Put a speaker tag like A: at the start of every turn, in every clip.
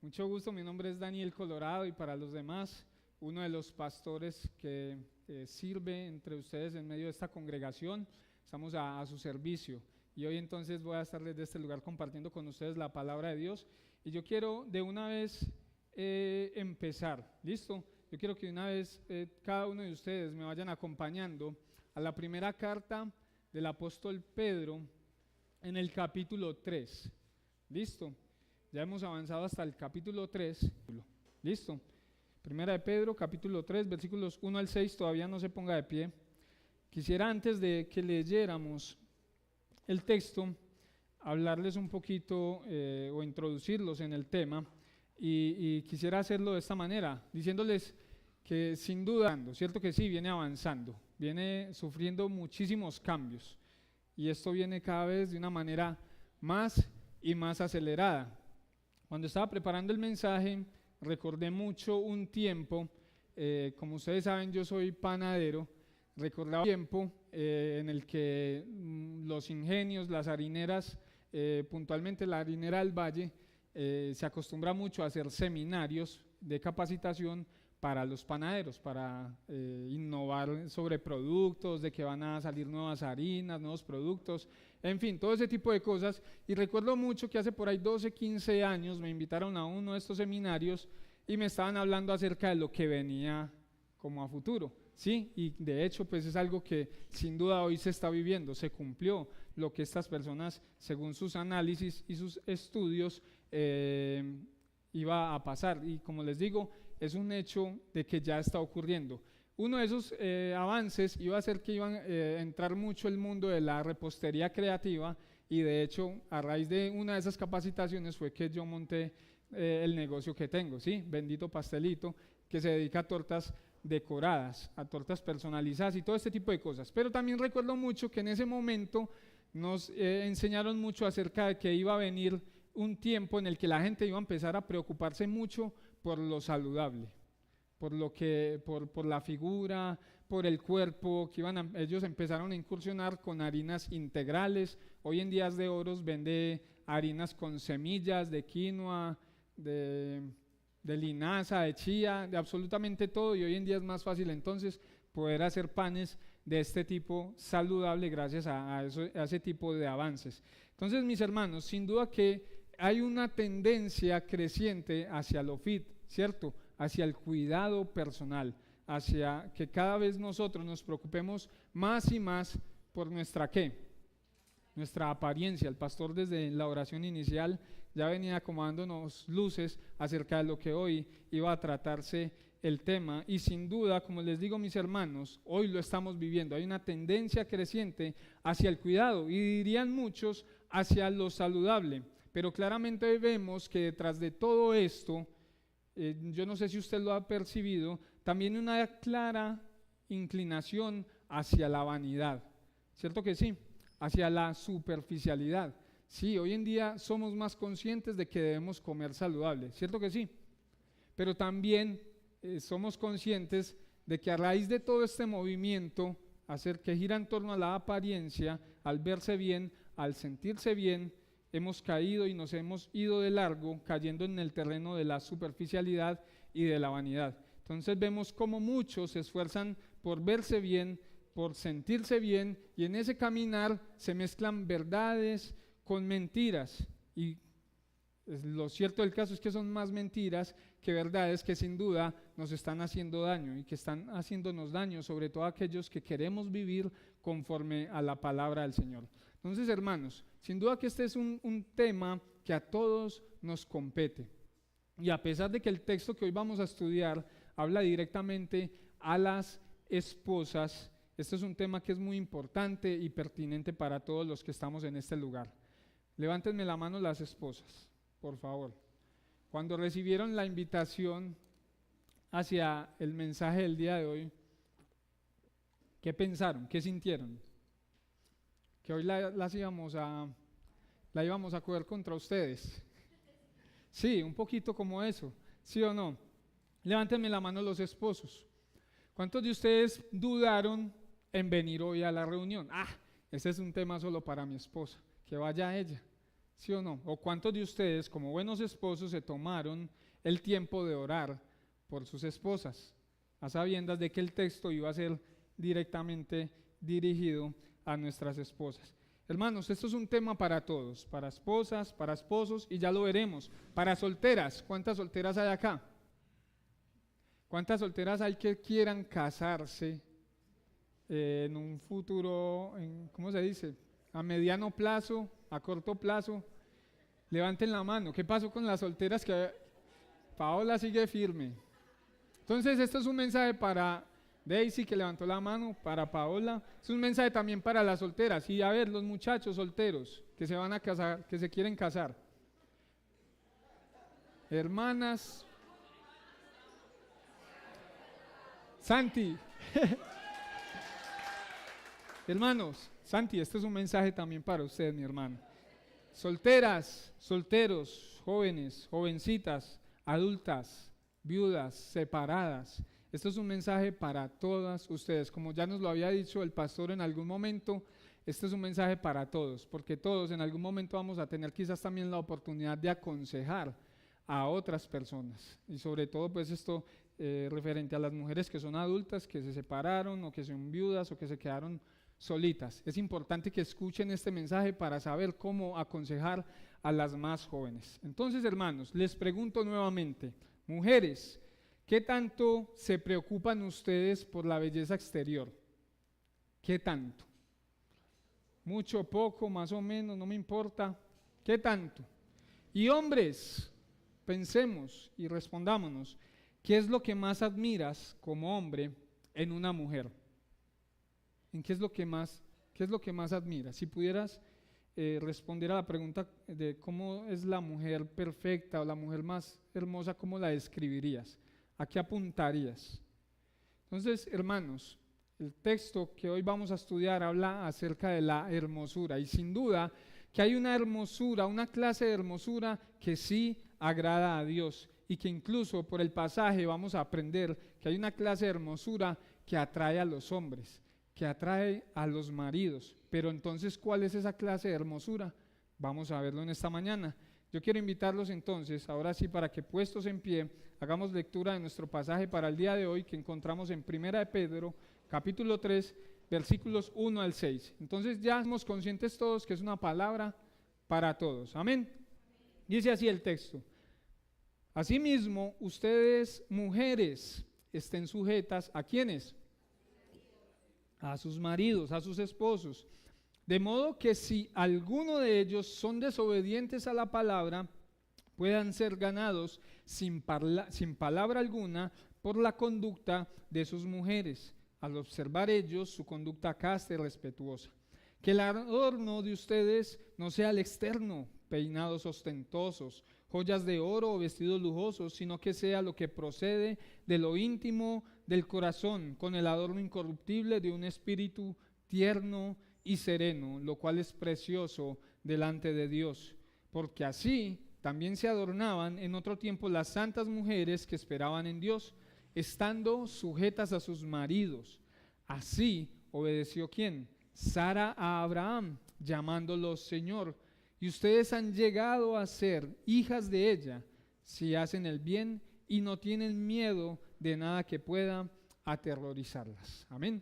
A: Mucho gusto, mi nombre es Daniel Colorado y para los demás, uno de los pastores que sirve entre ustedes en medio de esta congregación. Estamos a su servicio y hoy entonces voy a estar desde este lugar compartiendo con ustedes la palabra de Dios y yo quiero de una vez empezar, ¿listo? Yo quiero que de una vez cada uno de ustedes me vayan acompañando a la primera carta del apóstol Pedro en el capítulo 3, ¿listo? Ya hemos avanzado hasta el capítulo 3, ¿listo? Primera de Pedro, capítulo 3, versículos 1 al 6, todavía no se ponga de pie. Quisiera antes de que leyéramos el texto, hablarles un poquito o introducirlos en el tema y quisiera hacerlo de esta manera, diciéndoles que sin duda, cierto que sí, viene avanzando, viene sufriendo muchísimos cambios y esto viene cada vez de una manera más y más acelerada. Cuando estaba preparando el mensaje, recordé mucho un tiempo, como ustedes saben, yo soy panadero, recordaba un tiempo en el que los ingenios, las harineras, puntualmente la harinera del Valle, se acostumbra mucho a hacer seminarios de capacitación para los panaderos, para innovar sobre productos, de que van a salir nuevas harinas, nuevos productos, en fin, todo ese tipo de cosas. Y recuerdo mucho que hace por ahí 12, 15 años me invitaron a uno de estos seminarios y me estaban hablando acerca de lo que venía como a futuro, ¿sí? Y de hecho, pues es algo que sin duda hoy se está viviendo, se cumplió lo que estas personas, según sus análisis y sus estudios, iba a pasar, y como les digo, es un hecho de que ya está ocurriendo. Uno de esos avances iba a ser que iban a entrar mucho el mundo de la repostería creativa, y de hecho a raíz de una de esas capacitaciones fue que yo monté el negocio que tengo, ¿sí? Bendito Pastelito, que se dedica a tortas decoradas, a tortas personalizadas y todo este tipo de cosas. Pero también recuerdo mucho que en ese momento nos enseñaron mucho acerca de que iba a venir un tiempo en el que la gente iba a empezar a preocuparse mucho por lo saludable, por la figura, por el cuerpo, que ellos empezaron a incursionar con harinas integrales. Hoy en Días de Oros vende harinas con semillas de quinoa, de linaza, de chía, de absolutamente todo, y hoy en día es más fácil entonces poder hacer panes de este tipo saludable gracias a ese tipo de avances. Entonces, mis hermanos, sin duda que hay una tendencia creciente hacia lo fit, ¿cierto? Hacia el cuidado personal, hacia que cada vez nosotros nos preocupemos más y más por nuestra ¿qué? Nuestra apariencia. El pastor desde la oración inicial ya venía acomodándonos luces acerca de lo que hoy iba a tratarse el tema, y sin duda, como les digo, mis hermanos, hoy lo estamos viviendo. Hay una tendencia creciente hacia el cuidado y dirían muchos hacia lo saludable, pero claramente hoy vemos que detrás de todo esto, yo no sé si usted lo ha percibido, también una clara inclinación hacia la vanidad, ¿cierto que sí? Hacia la superficialidad. Sí, hoy en día somos más conscientes de que debemos comer saludable, ¿cierto que sí? Pero también somos conscientes de que a raíz de todo este movimiento, que gira en torno a la apariencia, al verse bien, al sentirse bien, hemos caído y nos hemos ido de largo, cayendo en el terreno de la superficialidad y de la vanidad. Entonces vemos cómo muchos se esfuerzan por verse bien, por sentirse bien, y en ese caminar se mezclan verdades con mentiras, y lo cierto del caso es que son más mentiras que verdades que sin duda nos están haciendo daño y que están haciéndonos daño, sobre todo aquellos que queremos vivir conforme a la palabra del Señor. Entonces, hermanos, sin duda que este es un tema que a todos nos compete, y a pesar de que el texto que hoy vamos a estudiar habla directamente a las esposas, este es un tema que es muy importante y pertinente para todos los que estamos en este lugar. Levántenme la mano las esposas, por favor. Cuando recibieron la invitación hacia el mensaje del día de hoy, ¿qué pensaron? ¿Qué sintieron? Que hoy la íbamos a coger contra ustedes. Sí, un poquito como eso, ¿sí o no? Levántenme la mano los esposos. ¿Cuántos de ustedes dudaron en venir hoy a la reunión? Este es un tema solo para mi esposa, que vaya ella. ¿Sí o no? ¿O cuántos de ustedes, como buenos esposos, se tomaron el tiempo de orar por sus esposas, a sabiendas de que el texto iba a ser directamente dirigido a nuestras esposas? Hermanos, esto es un tema para todos, para esposas, para esposos, y ya lo veremos. Para solteras, ¿cuántas solteras hay acá? ¿Cuántas solteras hay que quieran casarse en un futuro, ¿cómo se dice? A mediano plazo, a corto plazo? Levanten la mano. ¿Qué pasó con las solteras? Que Paola sigue firme. Entonces, esto es un mensaje para Daisy, que levantó la mano, para Paola. Es un mensaje también para las solteras. Y a ver, los muchachos solteros que se van a casar, que se quieren casar. Hermanas. Santi. Hermanos, Santi, este es un mensaje también para usted, mi hermano. Solteras, solteros, jóvenes, jovencitas, adultas, viudas, separadas. Esto es un mensaje para todas ustedes. Como ya nos lo había dicho el pastor en algún momento, este es un mensaje para todos, porque todos en algún momento vamos a tener quizás también la oportunidad de aconsejar a otras personas. Y sobre todo pues esto referente a las mujeres que son adultas, que se separaron o que son viudas o que se quedaron solitas. Es importante que escuchen este mensaje para saber cómo aconsejar a las más jóvenes. Entonces, hermanos, les pregunto nuevamente, mujeres, ¿qué tanto se preocupan ustedes por la belleza exterior? ¿Qué tanto? Mucho, poco, más o menos, no me importa. ¿Qué tanto? Y hombres, pensemos y respondámonos, ¿qué es lo que más admiras como hombre en una mujer? ¿En qué es lo que más admiras? Si pudieras responder a la pregunta de cómo es la mujer perfecta o la mujer más hermosa, ¿cómo la describirías? ¿A qué apuntarías? Entonces, hermanos, el texto que hoy vamos a estudiar habla acerca de la hermosura, y sin duda que hay una hermosura, una clase de hermosura que sí agrada a Dios, y que incluso por el pasaje vamos a aprender que hay una clase de hermosura que atrae a los hombres, que atrae a los maridos. Pero entonces, ¿cuál es esa clase de hermosura? Vamos a verlo en esta mañana. Yo quiero invitarlos entonces, ahora sí, para que puestos en pie, hagamos lectura de nuestro pasaje para el día de hoy, que encontramos en 1 de Pedro, capítulo 3, versículos 1 al 6. Entonces ya somos conscientes todos que es una palabra para todos. Amén. Dice así el texto: asimismo, ustedes, mujeres, estén sujetas ¿a quiénes? A sus maridos, a sus esposos. De modo que si alguno de ellos son desobedientes a la palabra, puedan ser ganados sin palabra alguna por la conducta de sus mujeres, al observar ellos su conducta casta y respetuosa. Que el adorno de ustedes no sea el externo, peinados ostentosos, joyas de oro o vestidos lujosos, sino que sea lo que procede de lo íntimo del corazón, con el adorno incorruptible de un espíritu tierno y sereno, lo cual es precioso delante de Dios. Porque así también se adornaban en otro tiempo las santas mujeres que esperaban en Dios, estando sujetas a sus maridos. Así obedeció ¿quién? Sara a Abraham, llamándolo Señor. Y ustedes han llegado a ser hijas de ella, si hacen el bien y no tienen miedo de nada que pueda aterrorizarlas. Amén.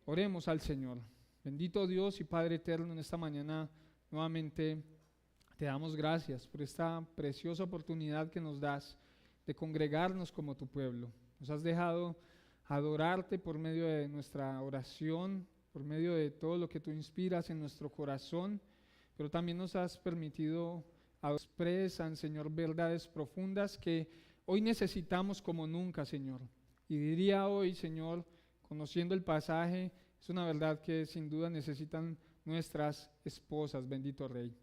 A: Oremos al Señor. Bendito Dios y Padre eterno, en esta mañana nuevamente te damos gracias por esta preciosa oportunidad que nos das de congregarnos como tu pueblo. Nos has dejado adorarte por medio de nuestra oración, por medio de todo lo que tú inspiras en nuestro corazón, pero también nos has permitido expresan, Señor, verdades profundas que hoy necesitamos como nunca, Señor. Y diría hoy, Señor, conociendo el pasaje, es una verdad que sin duda necesitan nuestras esposas, bendito Rey.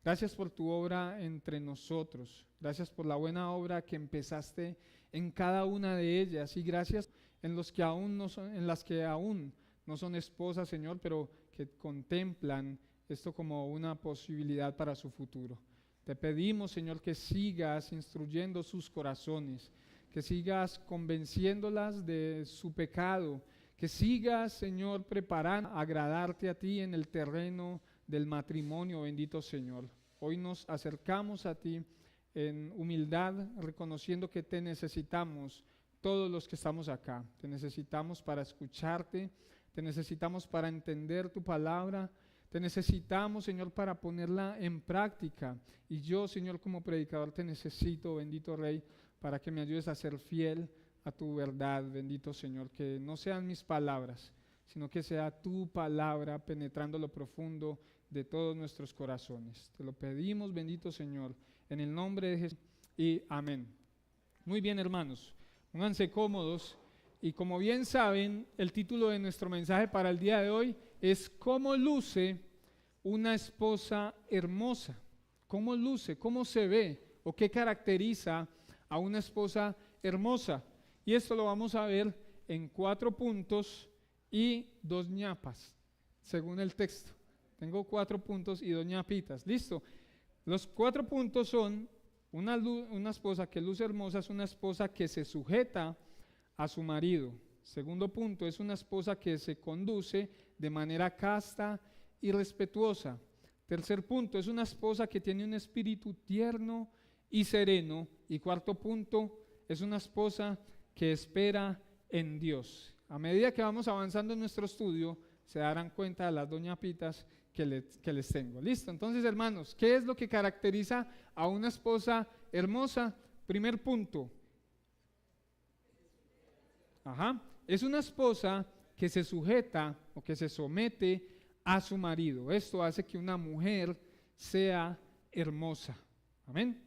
A: Gracias por tu obra entre nosotros. Gracias por la buena obra que empezaste en cada una de ellas. Y gracias en las que aún no son esposas, Señor, pero que contemplan esto como una posibilidad para su futuro. Te pedimos, Señor, que sigas instruyendo sus corazones, que sigas convenciéndolas de su pecado, que sigas, Señor, preparando a agradarte a ti en el terreno del matrimonio, bendito Señor. Hoy nos acercamos a ti en humildad, reconociendo que te necesitamos, todos los que estamos acá. Te necesitamos para escucharte, te necesitamos para entender tu palabra, te necesitamos, Señor, para ponerla en práctica. Y yo, Señor, como predicador te necesito, bendito Rey, para que me ayudes a ser fiel a tu verdad, bendito Señor, que no sean mis palabras, sino que sea tu palabra penetrando lo profundo de todos nuestros corazones. Te lo pedimos, bendito Señor, en el nombre de Jesús y amén. Muy bien, hermanos, pónganse cómodos y como bien saben, el título de nuestro mensaje para el día de hoy es ¿cómo luce una esposa hermosa? ¿Cómo luce? ¿Cómo se ve? ¿O qué caracteriza a una esposa hermosa? Y esto lo vamos a ver en 4 puntos y 2 ñapas, según el texto. Tengo 4 puntos y 2 ñapitas. ¿Listo? Los 4 puntos son una esposa que luce hermosa, es una esposa que se sujeta a su marido. Segundo punto, es una esposa que se conduce de manera casta y respetuosa. Tercer punto, es una esposa que tiene un espíritu tierno y sereno. Y cuarto punto, es una esposa que espera en Dios. A medida que vamos avanzando en nuestro estudio, se darán cuenta de las 2 ñapitas que les tengo. ¿Listo? Entonces, hermanos, ¿qué es lo que caracteriza a una esposa hermosa? Primer punto. Es una esposa que se sujeta o que se somete a su marido. Esto hace que una mujer sea hermosa. Amén.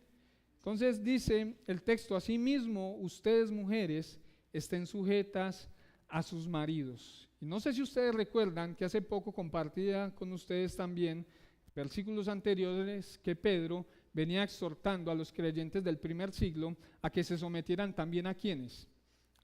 A: Entonces dice el texto, asimismo, ustedes mujeres estén sujetas a sus maridos. Y no sé si ustedes recuerdan que hace poco compartía con ustedes también versículos anteriores que Pedro venía exhortando a los creyentes del primer siglo a que se sometieran también a ¿quiénes?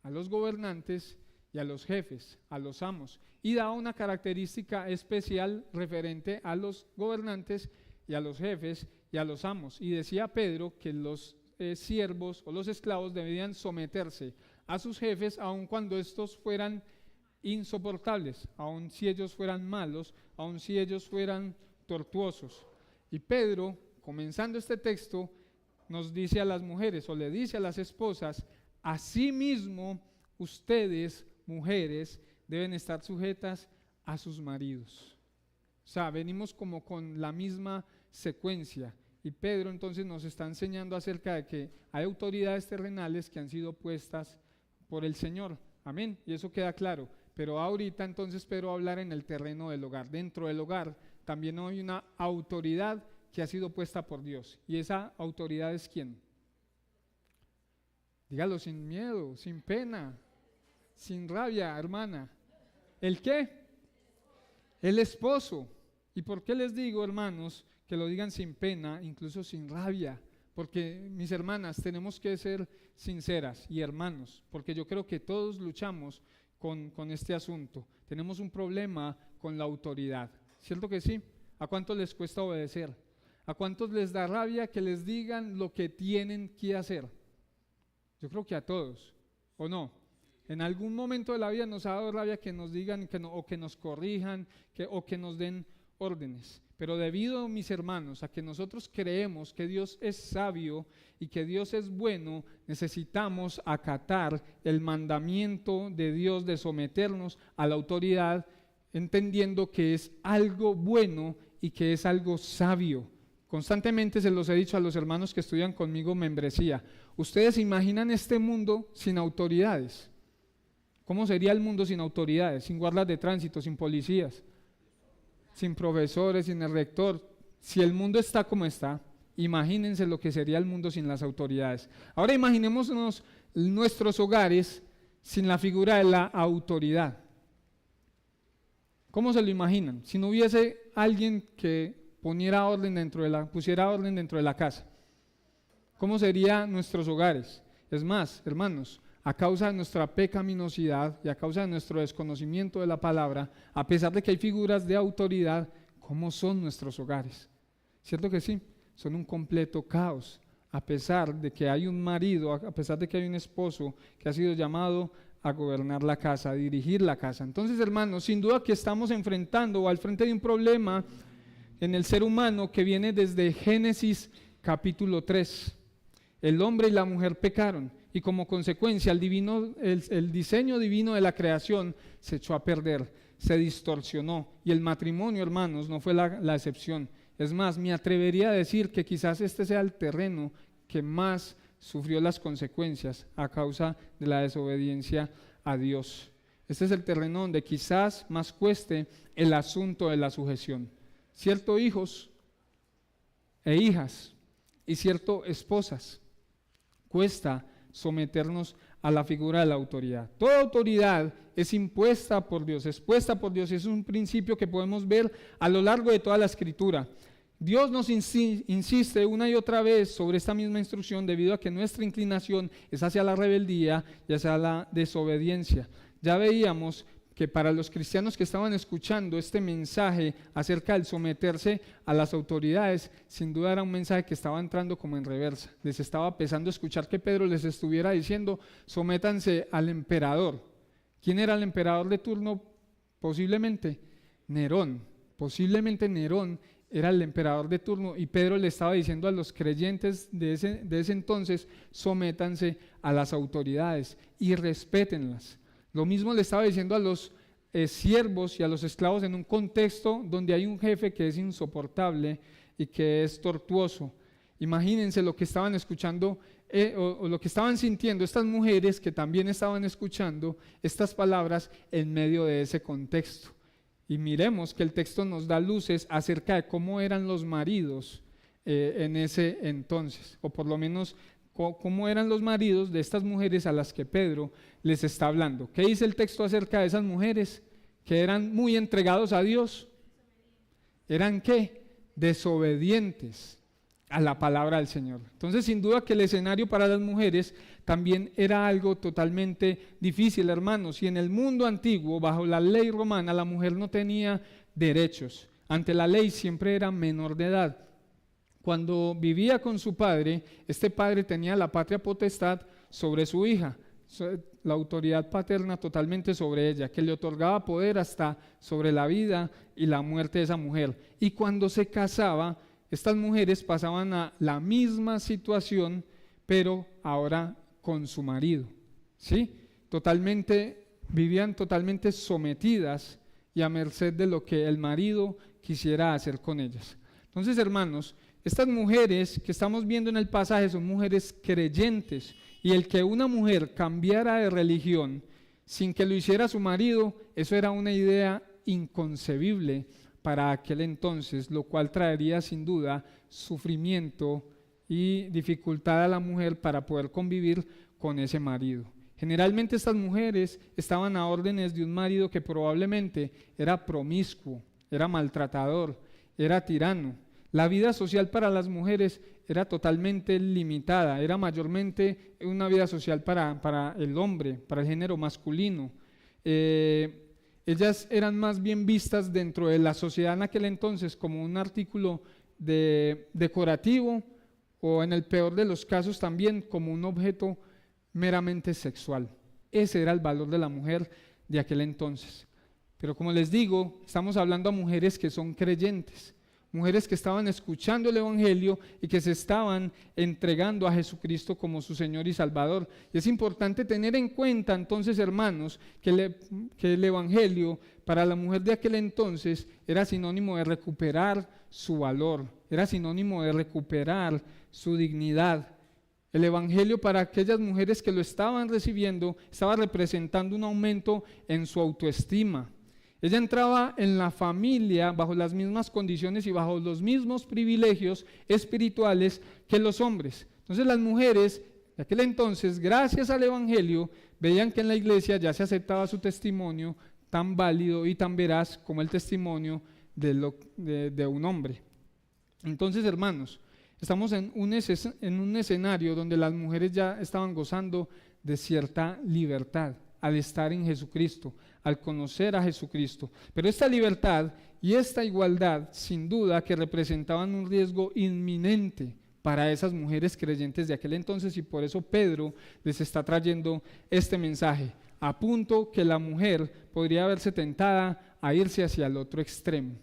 A: A los gobernantes y a los jefes, a los amos. Y daba una característica especial referente a los gobernantes y a los jefes y a los amos. Y decía Pedro que los siervos o los esclavos debían someterse a sus jefes aun cuando estos fueran insoportables, aun si ellos fueran malos, aun si ellos fueran tortuosos. Y Pedro, comenzando este texto, nos dice a las mujeres o le dice a las esposas, asimismo ustedes, mujeres, deben estar sujetas a sus maridos. O sea, venimos como con la misma secuencia. Y Pedro entonces nos está enseñando acerca de que hay autoridades terrenales que han sido puestas por el Señor. Amén. Y eso queda claro. Pero ahorita entonces Pedro va a hablar en el terreno del hogar. Dentro del hogar también hay una autoridad que ha sido puesta por Dios. ¿Y esa autoridad es quién? Dígalo sin miedo, sin pena, sin rabia, hermana. ¿El qué? El esposo. ¿Y por qué les digo, hermanos, que lo digan sin pena, incluso sin rabia? Porque, mis hermanas, tenemos que ser sinceras y hermanos, porque yo creo que todos luchamos con este asunto. Tenemos un problema con la autoridad. ¿Cierto que sí? ¿A cuántos les cuesta obedecer? ¿A cuántos les da rabia que les digan lo que tienen que hacer? Yo creo que a todos, ¿o no? En algún momento de la vida nos ha dado rabia que nos digan que no, o que nos corrijan o que nos den órdenes. Pero debido, mis hermanos, a que nosotros creemos que Dios es sabio y que Dios es bueno, necesitamos acatar el mandamiento de Dios de someternos a la autoridad, entendiendo que es algo bueno y que es algo sabio. Constantemente se los he dicho a los hermanos que estudian conmigo membresía. ¿Ustedes imaginan este mundo sin autoridades? ¿Cómo sería el mundo sin autoridades? Sin guardas de tránsito, sin policías, sin profesores, sin el rector. Si el mundo está como está, imagínense lo que sería el mundo sin las autoridades. Ahora imaginémonos nuestros hogares sin la figura de la autoridad. ¿Cómo se lo imaginan? Si no hubiese alguien que pusiera orden dentro de la casa. ¿Cómo serían nuestros hogares? Es más, hermanos, a causa de nuestra pecaminosidad y a causa de nuestro desconocimiento de la palabra, a pesar de que hay figuras de autoridad, ¿cómo son nuestros hogares? ¿Cierto que sí? Son un completo caos. A pesar de que hay un marido, a pesar de que hay un esposo que ha sido llamado a gobernar la casa, a dirigir la casa. Entonces, hermanos, sin duda que estamos enfrentando o al frente de un problema en el ser humano que viene desde Génesis capítulo 3. El hombre y la mujer pecaron y como consecuencia el diseño divino de la creación se echó a perder, se distorsionó, y el matrimonio, hermanos, no fue la excepción. Es más, me atrevería a decir que quizás este sea el terreno que más sufrió las consecuencias a causa de la desobediencia a Dios. Este es el terreno donde quizás más cueste el asunto de la sujeción. Cierto, hijos e hijas, y cierto, esposas, cuesta someternos a la figura de la autoridad. Toda autoridad es impuesta por Dios, es puesta por Dios, y es un principio que podemos ver a lo largo de toda la Escritura. Dios nos insiste una y otra vez sobre esta misma instrucción debido a que nuestra inclinación es hacia la rebeldía y hacia la desobediencia. Ya veíamos que para los cristianos que estaban escuchando este mensaje acerca del someterse a las autoridades, sin duda era un mensaje que estaba entrando como en reversa. Les estaba pesando escuchar que Pedro les estuviera diciendo: sométanse al emperador. ¿Quién era el emperador de turno? Posiblemente Nerón. Posiblemente Nerón era el emperador de turno, y Pedro le estaba diciendo a los creyentes de ese entonces: sométanse a las autoridades y respétenlas. Lo mismo le estaba diciendo a los siervos y a los esclavos en un contexto donde hay un jefe que es insoportable y que es tortuoso. Imagínense lo que estaban escuchando o lo que estaban sintiendo estas mujeres que también estaban escuchando estas palabras en medio de ese contexto. Y miremos que el texto nos da luces acerca de cómo eran los maridos en ese entonces, o por lo menos cómo eran los maridos de estas mujeres a las que Pedro les está hablando. ¿Qué dice el texto acerca de esas mujeres? Que eran muy entregados a Dios. ¿Eran qué? Desobedientes a la palabra del Señor. Entonces, sin duda que el escenario para las mujeres también era algo totalmente difícil, hermanos. Y en el mundo antiguo, bajo la ley romana, la mujer no tenía derechos. Ante la ley siempre era menor de edad. Cuando vivía con su padre, este padre tenía la patria potestad sobre su hija, la autoridad paterna totalmente sobre ella, que le otorgaba poder hasta sobre la vida y la muerte de esa mujer. Y cuando se casaba, estas mujeres pasaban a la misma situación, pero ahora con su marido, ¿sí? Vivían totalmente sometidas y a merced de lo que el marido quisiera hacer con ellas. Entonces, hermanos, estas mujeres que estamos viendo en el pasaje son mujeres creyentes, y el que una mujer cambiara de religión sin que lo hiciera su marido, eso era una idea inconcebible para aquel entonces, lo cual traería sin duda sufrimiento y dificultad a la mujer para poder convivir con ese marido. Generalmente estas mujeres estaban a órdenes de un marido que probablemente era promiscuo, era maltratador, era tirano. La vida social para las mujeres era totalmente limitada, era mayormente una vida social para el hombre, para el género masculino. Ellas eran más bien vistas dentro de la sociedad en aquel entonces como un artículo decorativo, o en el peor de los casos también como un objeto meramente sexual. Ese era el valor de la mujer de aquel entonces. Pero como les digo, estamos hablando a mujeres que son creyentes, mujeres que estaban escuchando el Evangelio y que se estaban entregando a Jesucristo como su Señor y Salvador. Y es importante tener en cuenta entonces, hermanos, que el Evangelio para la mujer de aquel entonces era sinónimo de recuperar su valor, era sinónimo de recuperar su dignidad. El Evangelio para aquellas mujeres que lo estaban recibiendo estaba representando un aumento en su autoestima. Ella entraba en la familia bajo las mismas condiciones y bajo los mismos privilegios espirituales que los hombres. Entonces las mujeres de aquel entonces, gracias al Evangelio, veían que en la iglesia ya se aceptaba su testimonio tan válido y tan veraz como el testimonio de un hombre. Entonces, hermanos, estamos en un escenario donde las mujeres ya estaban gozando de cierta libertad al estar en Jesucristo, al conocer a Jesucristo. Pero esta libertad y esta igualdad, sin duda, que representaban un riesgo inminente para esas mujeres creyentes de aquel entonces, y por eso Pedro les está trayendo este mensaje, a punto que la mujer podría verse tentada a irse hacia el otro extremo,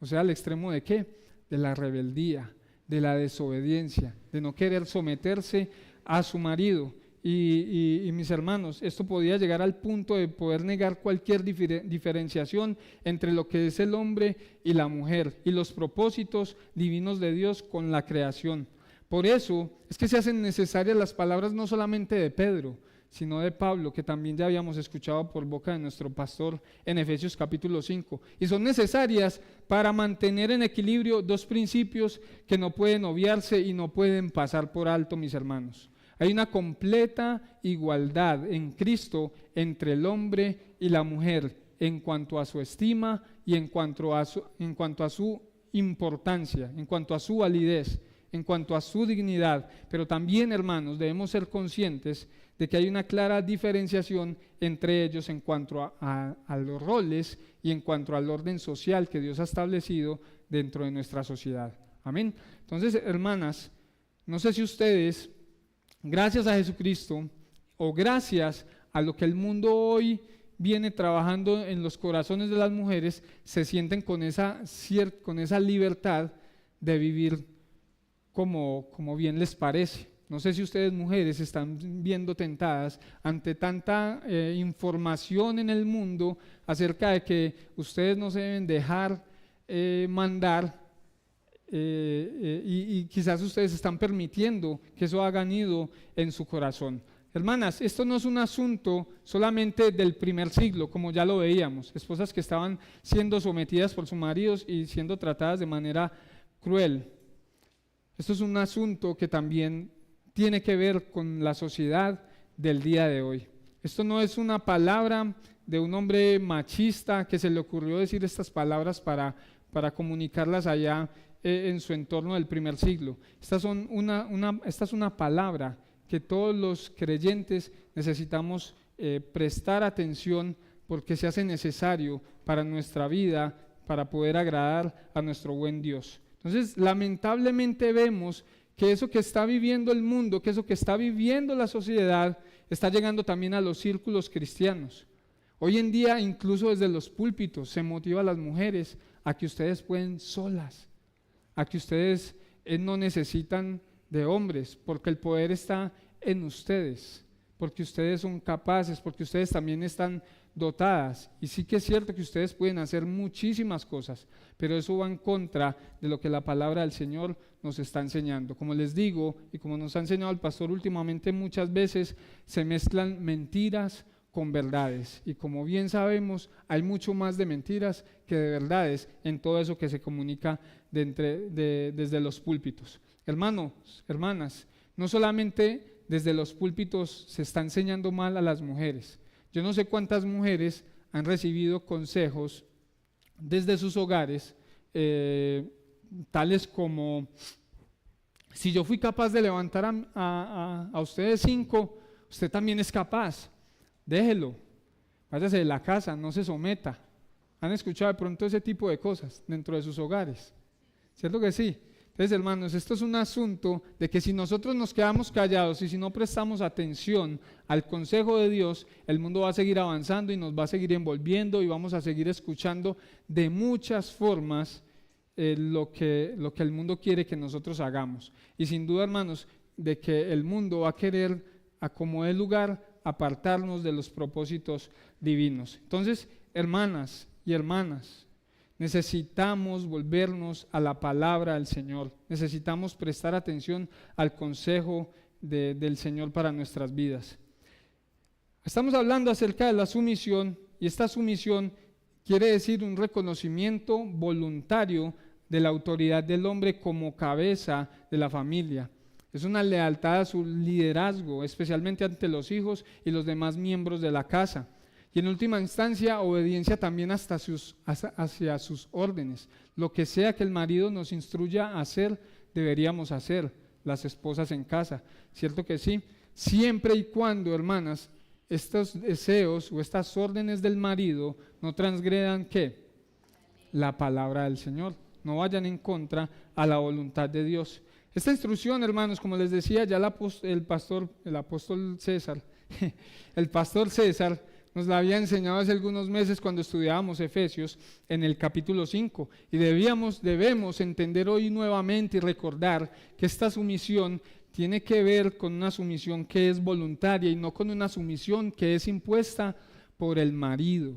A: O sea, al extremo ¿de qué? De la rebeldía, de la desobediencia, de no querer someterse a su marido. Y mis hermanos, esto podía llegar al punto de poder negar cualquier diferenciación entre lo que es el hombre y la mujer y los propósitos divinos de Dios con la creación. Por eso es que se hacen necesarias las palabras no solamente de Pedro, sino de Pablo, que también ya habíamos escuchado por boca de nuestro pastor en Efesios capítulo 5. Y son necesarias para mantener en equilibrio dos principios que no pueden obviarse y no pueden pasar por alto, mis hermanos. Hay una completa igualdad en Cristo entre el hombre y la mujer en cuanto a su estima y en cuanto a su importancia, en cuanto a su validez, en cuanto a su dignidad. Pero también, hermanos, debemos ser conscientes de que hay una clara diferenciación entre ellos en cuanto a los roles y en cuanto al orden social que Dios ha establecido dentro de nuestra sociedad. Amén. Entonces, hermanas, no sé si ustedes, gracias a Jesucristo o gracias a lo que el mundo hoy viene trabajando en los corazones de las mujeres, se sienten con esa libertad de vivir como bien les parece. No sé si ustedes mujeres están viendo tentadas ante tanta información en el mundo acerca de que ustedes no se deben dejar mandar y quizás ustedes están permitiendo que eso haga nido en su corazón. Hermanas, esto no es un asunto solamente del primer siglo, como ya lo veíamos, esposas que estaban siendo sometidas por sus maridos y siendo tratadas de manera cruel. Esto es un asunto que también tiene que ver con la sociedad del día de hoy. Esto no es una palabra de un hombre machista que se le ocurrió decir estas palabras para comunicarlas allá en su entorno del primer siglo. Esta es una palabra que todos los creyentes necesitamos prestar atención porque se hace necesario para nuestra vida, para poder agradar a nuestro buen Dios. Entonces, lamentablemente vemos que eso que está viviendo el mundo, que eso que está viviendo la sociedad, está llegando también a los círculos cristianos. Hoy en día, incluso desde los púlpitos, se motiva a las mujeres a que ustedes pueden solas, a que ustedes no necesitan de hombres, porque el poder está en ustedes, porque ustedes son capaces, porque ustedes también están dotadas. Y sí que es cierto que ustedes pueden hacer muchísimas cosas, pero eso va en contra de lo que la palabra del Señor nos está enseñando. Como les digo, y como nos ha enseñado el pastor últimamente, muchas veces se mezclan mentiras con verdades. Y como bien sabemos, hay mucho más de mentiras que de verdades en todo eso que se comunica desde los púlpitos. Hermanos, hermanas, no solamente desde los púlpitos se está enseñando mal a las mujeres. Yo no sé cuántas mujeres han recibido consejos desde sus hogares, tales como: si yo fui capaz de levantar a ustedes 5, usted también es capaz, déjelo, váyase de la casa, no se someta. ¿Han escuchado de pronto ese tipo de cosas dentro de sus hogares? ¿Cierto que sí? Entonces, hermanos, esto es un asunto de que si nosotros nos quedamos callados y si no prestamos atención al consejo de Dios, el mundo va a seguir avanzando y nos va a seguir envolviendo y vamos a seguir escuchando de muchas formas lo que el mundo quiere que nosotros hagamos. Y sin duda, hermanos, de que el mundo va a querer, a como dé lugar, apartarnos de los propósitos divinos. Entonces, hermanas y hermanas, necesitamos volvernos a la palabra del Señor. Necesitamos prestar atención al consejo del Señor para nuestras vidas. Estamos hablando acerca de la sumisión, y esta sumisión quiere decir un reconocimiento voluntario de la autoridad del hombre como cabeza de la familia. Es una lealtad a su liderazgo, especialmente ante los hijos y los demás miembros de la casa. Y en última instancia, obediencia también hacia sus órdenes. Lo que sea que el marido nos instruya a hacer, deberíamos hacer las esposas en casa. ¿Cierto que sí? Siempre y cuando, hermanas, estos deseos o estas órdenes del marido no transgredan, ¿qué? La palabra del Señor. No vayan en contra a la voluntad de Dios. Esta instrucción, hermanos, como les decía ya el pastor César, el pastor César nos la había enseñado hace algunos meses cuando estudiábamos Efesios en el capítulo 5. Y debemos entender hoy nuevamente y recordar que esta sumisión tiene que ver con una sumisión que es voluntaria y no con una sumisión que es impuesta por el marido.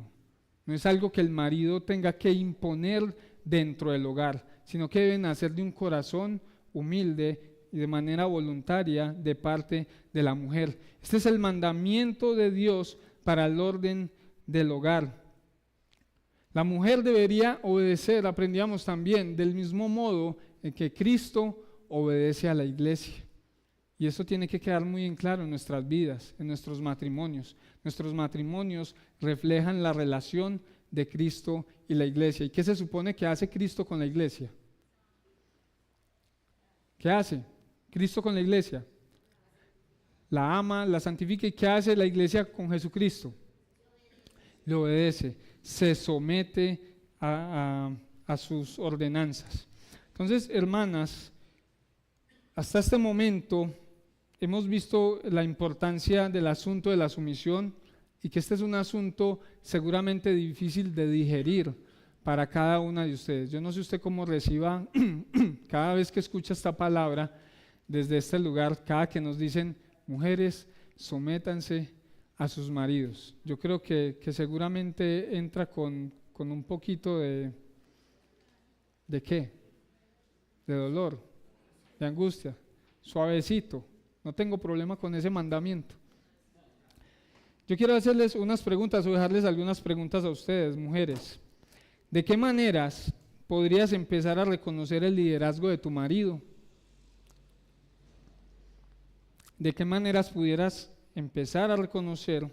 A: No es algo que el marido tenga que imponer dentro del hogar, sino que debe nacer de un corazón humilde y de manera voluntaria de parte de la mujer. Este es el mandamiento de Dios para el orden del hogar. La mujer debería obedecer, aprendíamos también, del mismo modo en que Cristo obedece a la iglesia. Y eso tiene que quedar muy en claro en nuestras vidas, en nuestros matrimonios. Nuestros matrimonios reflejan la relación de Cristo y la iglesia. ¿Y qué se supone que hace Cristo con la iglesia? ¿Qué hace Cristo con la iglesia? La ama, la santifica. ¿Y qué hace la iglesia con Jesucristo? Le obedece, se somete a sus ordenanzas. Entonces, hermanas, hasta este momento hemos visto la importancia del asunto de la sumisión y que este es un asunto seguramente difícil de digerir para cada una de ustedes. Yo no sé usted cómo reciba cada vez que escucha esta palabra desde este lugar, cada que nos dicen, mujeres, sométanse a sus maridos. Yo creo que seguramente entra con un poquito ¿de qué? De dolor, de angustia, suavecito. No tengo problema con ese mandamiento. Yo quiero hacerles unas preguntas o dejarles algunas preguntas a ustedes, mujeres. ¿De qué maneras podrías empezar a reconocer el liderazgo de tu marido? ¿De qué maneras pudieras empezar a reconocer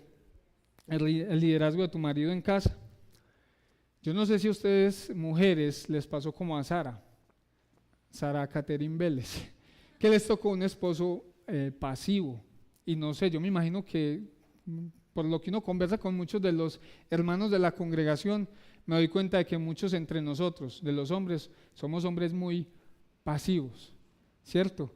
A: el liderazgo de tu marido en casa? Yo no sé si a ustedes, mujeres, les pasó como a Sara Catherine Vélez, que les tocó un esposo pasivo. Y no sé, yo me imagino que por lo que uno conversa con muchos de los hermanos de la congregación, me doy cuenta de que muchos entre nosotros, de los hombres, somos hombres muy pasivos, ¿cierto?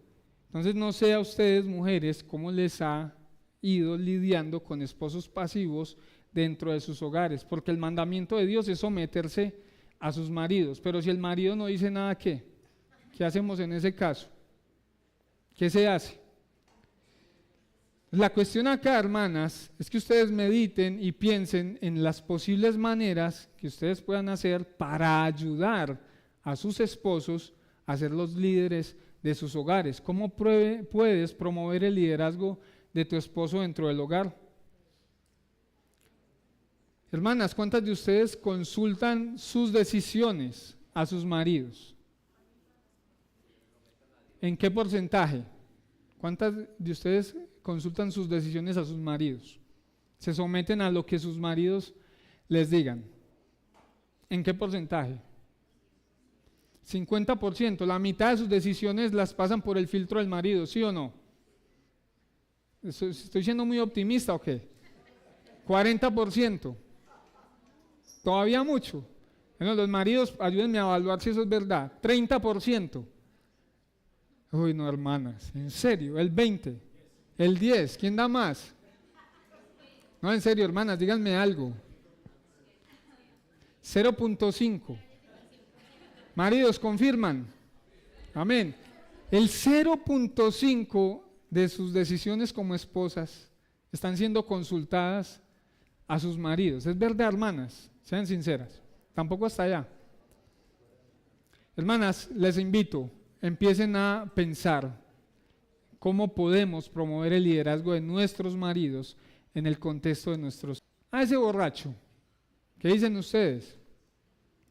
A: Entonces no sé a ustedes, mujeres, cómo les ha ido lidiando con esposos pasivos dentro de sus hogares, porque el mandamiento de Dios es someterse a sus maridos, pero si el marido no dice nada, ¿qué hacemos en ese caso? ¿Qué se hace? La cuestión acá, hermanas, es que ustedes mediten y piensen en las posibles maneras que ustedes puedan hacer para ayudar a sus esposos a ser los líderes de sus hogares. ¿Cómo puedes promover el liderazgo de tu esposo dentro del hogar? Hermanas, ¿cuántas de ustedes consultan sus decisiones a sus maridos? ¿En qué porcentaje? ¿Cuántas de ustedes consultan sus decisiones a sus maridos? ¿Se someten a lo que sus maridos les digan? ¿En qué porcentaje? 50%, la mitad de sus decisiones las pasan por el filtro del marido, ¿sí o no? ¿Estoy siendo muy optimista o qué? 40%, todavía mucho. Bueno, los maridos, ayúdenme a evaluar si eso es verdad. 30%. Uy, no, hermanas, en serio, el 20%, el 10%, ¿quién da más? No, en serio, hermanas, díganme algo. 0.5%. Maridos, confirman. Amén. El 0.5% de sus decisiones como esposas están siendo consultadas a sus maridos. Es verdad, hermanas, sean sinceras. Tampoco hasta allá. Hermanas, les invito, empiecen a pensar cómo podemos promover el liderazgo de nuestros maridos en el contexto de nuestros. A ese borracho, ¿qué dicen ustedes?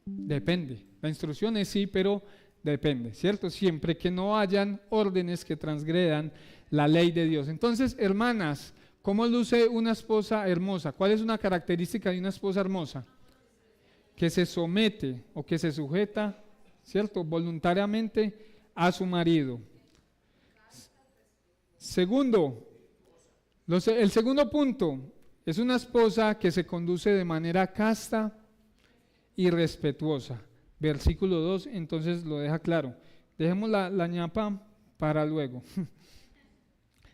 A: Depende. La instrucción es sí, pero depende, ¿cierto? Siempre que no hayan órdenes que transgredan la ley de Dios. Entonces, hermanas, ¿cómo luce una esposa hermosa? ¿Cuál es una característica de una esposa hermosa? Que se somete o que se sujeta, ¿cierto? Voluntariamente a su marido. Segundo, el segundo punto es una esposa que se conduce de manera casta y respetuosa. Versículo 2, entonces lo deja claro. Dejemos la ñapa para luego.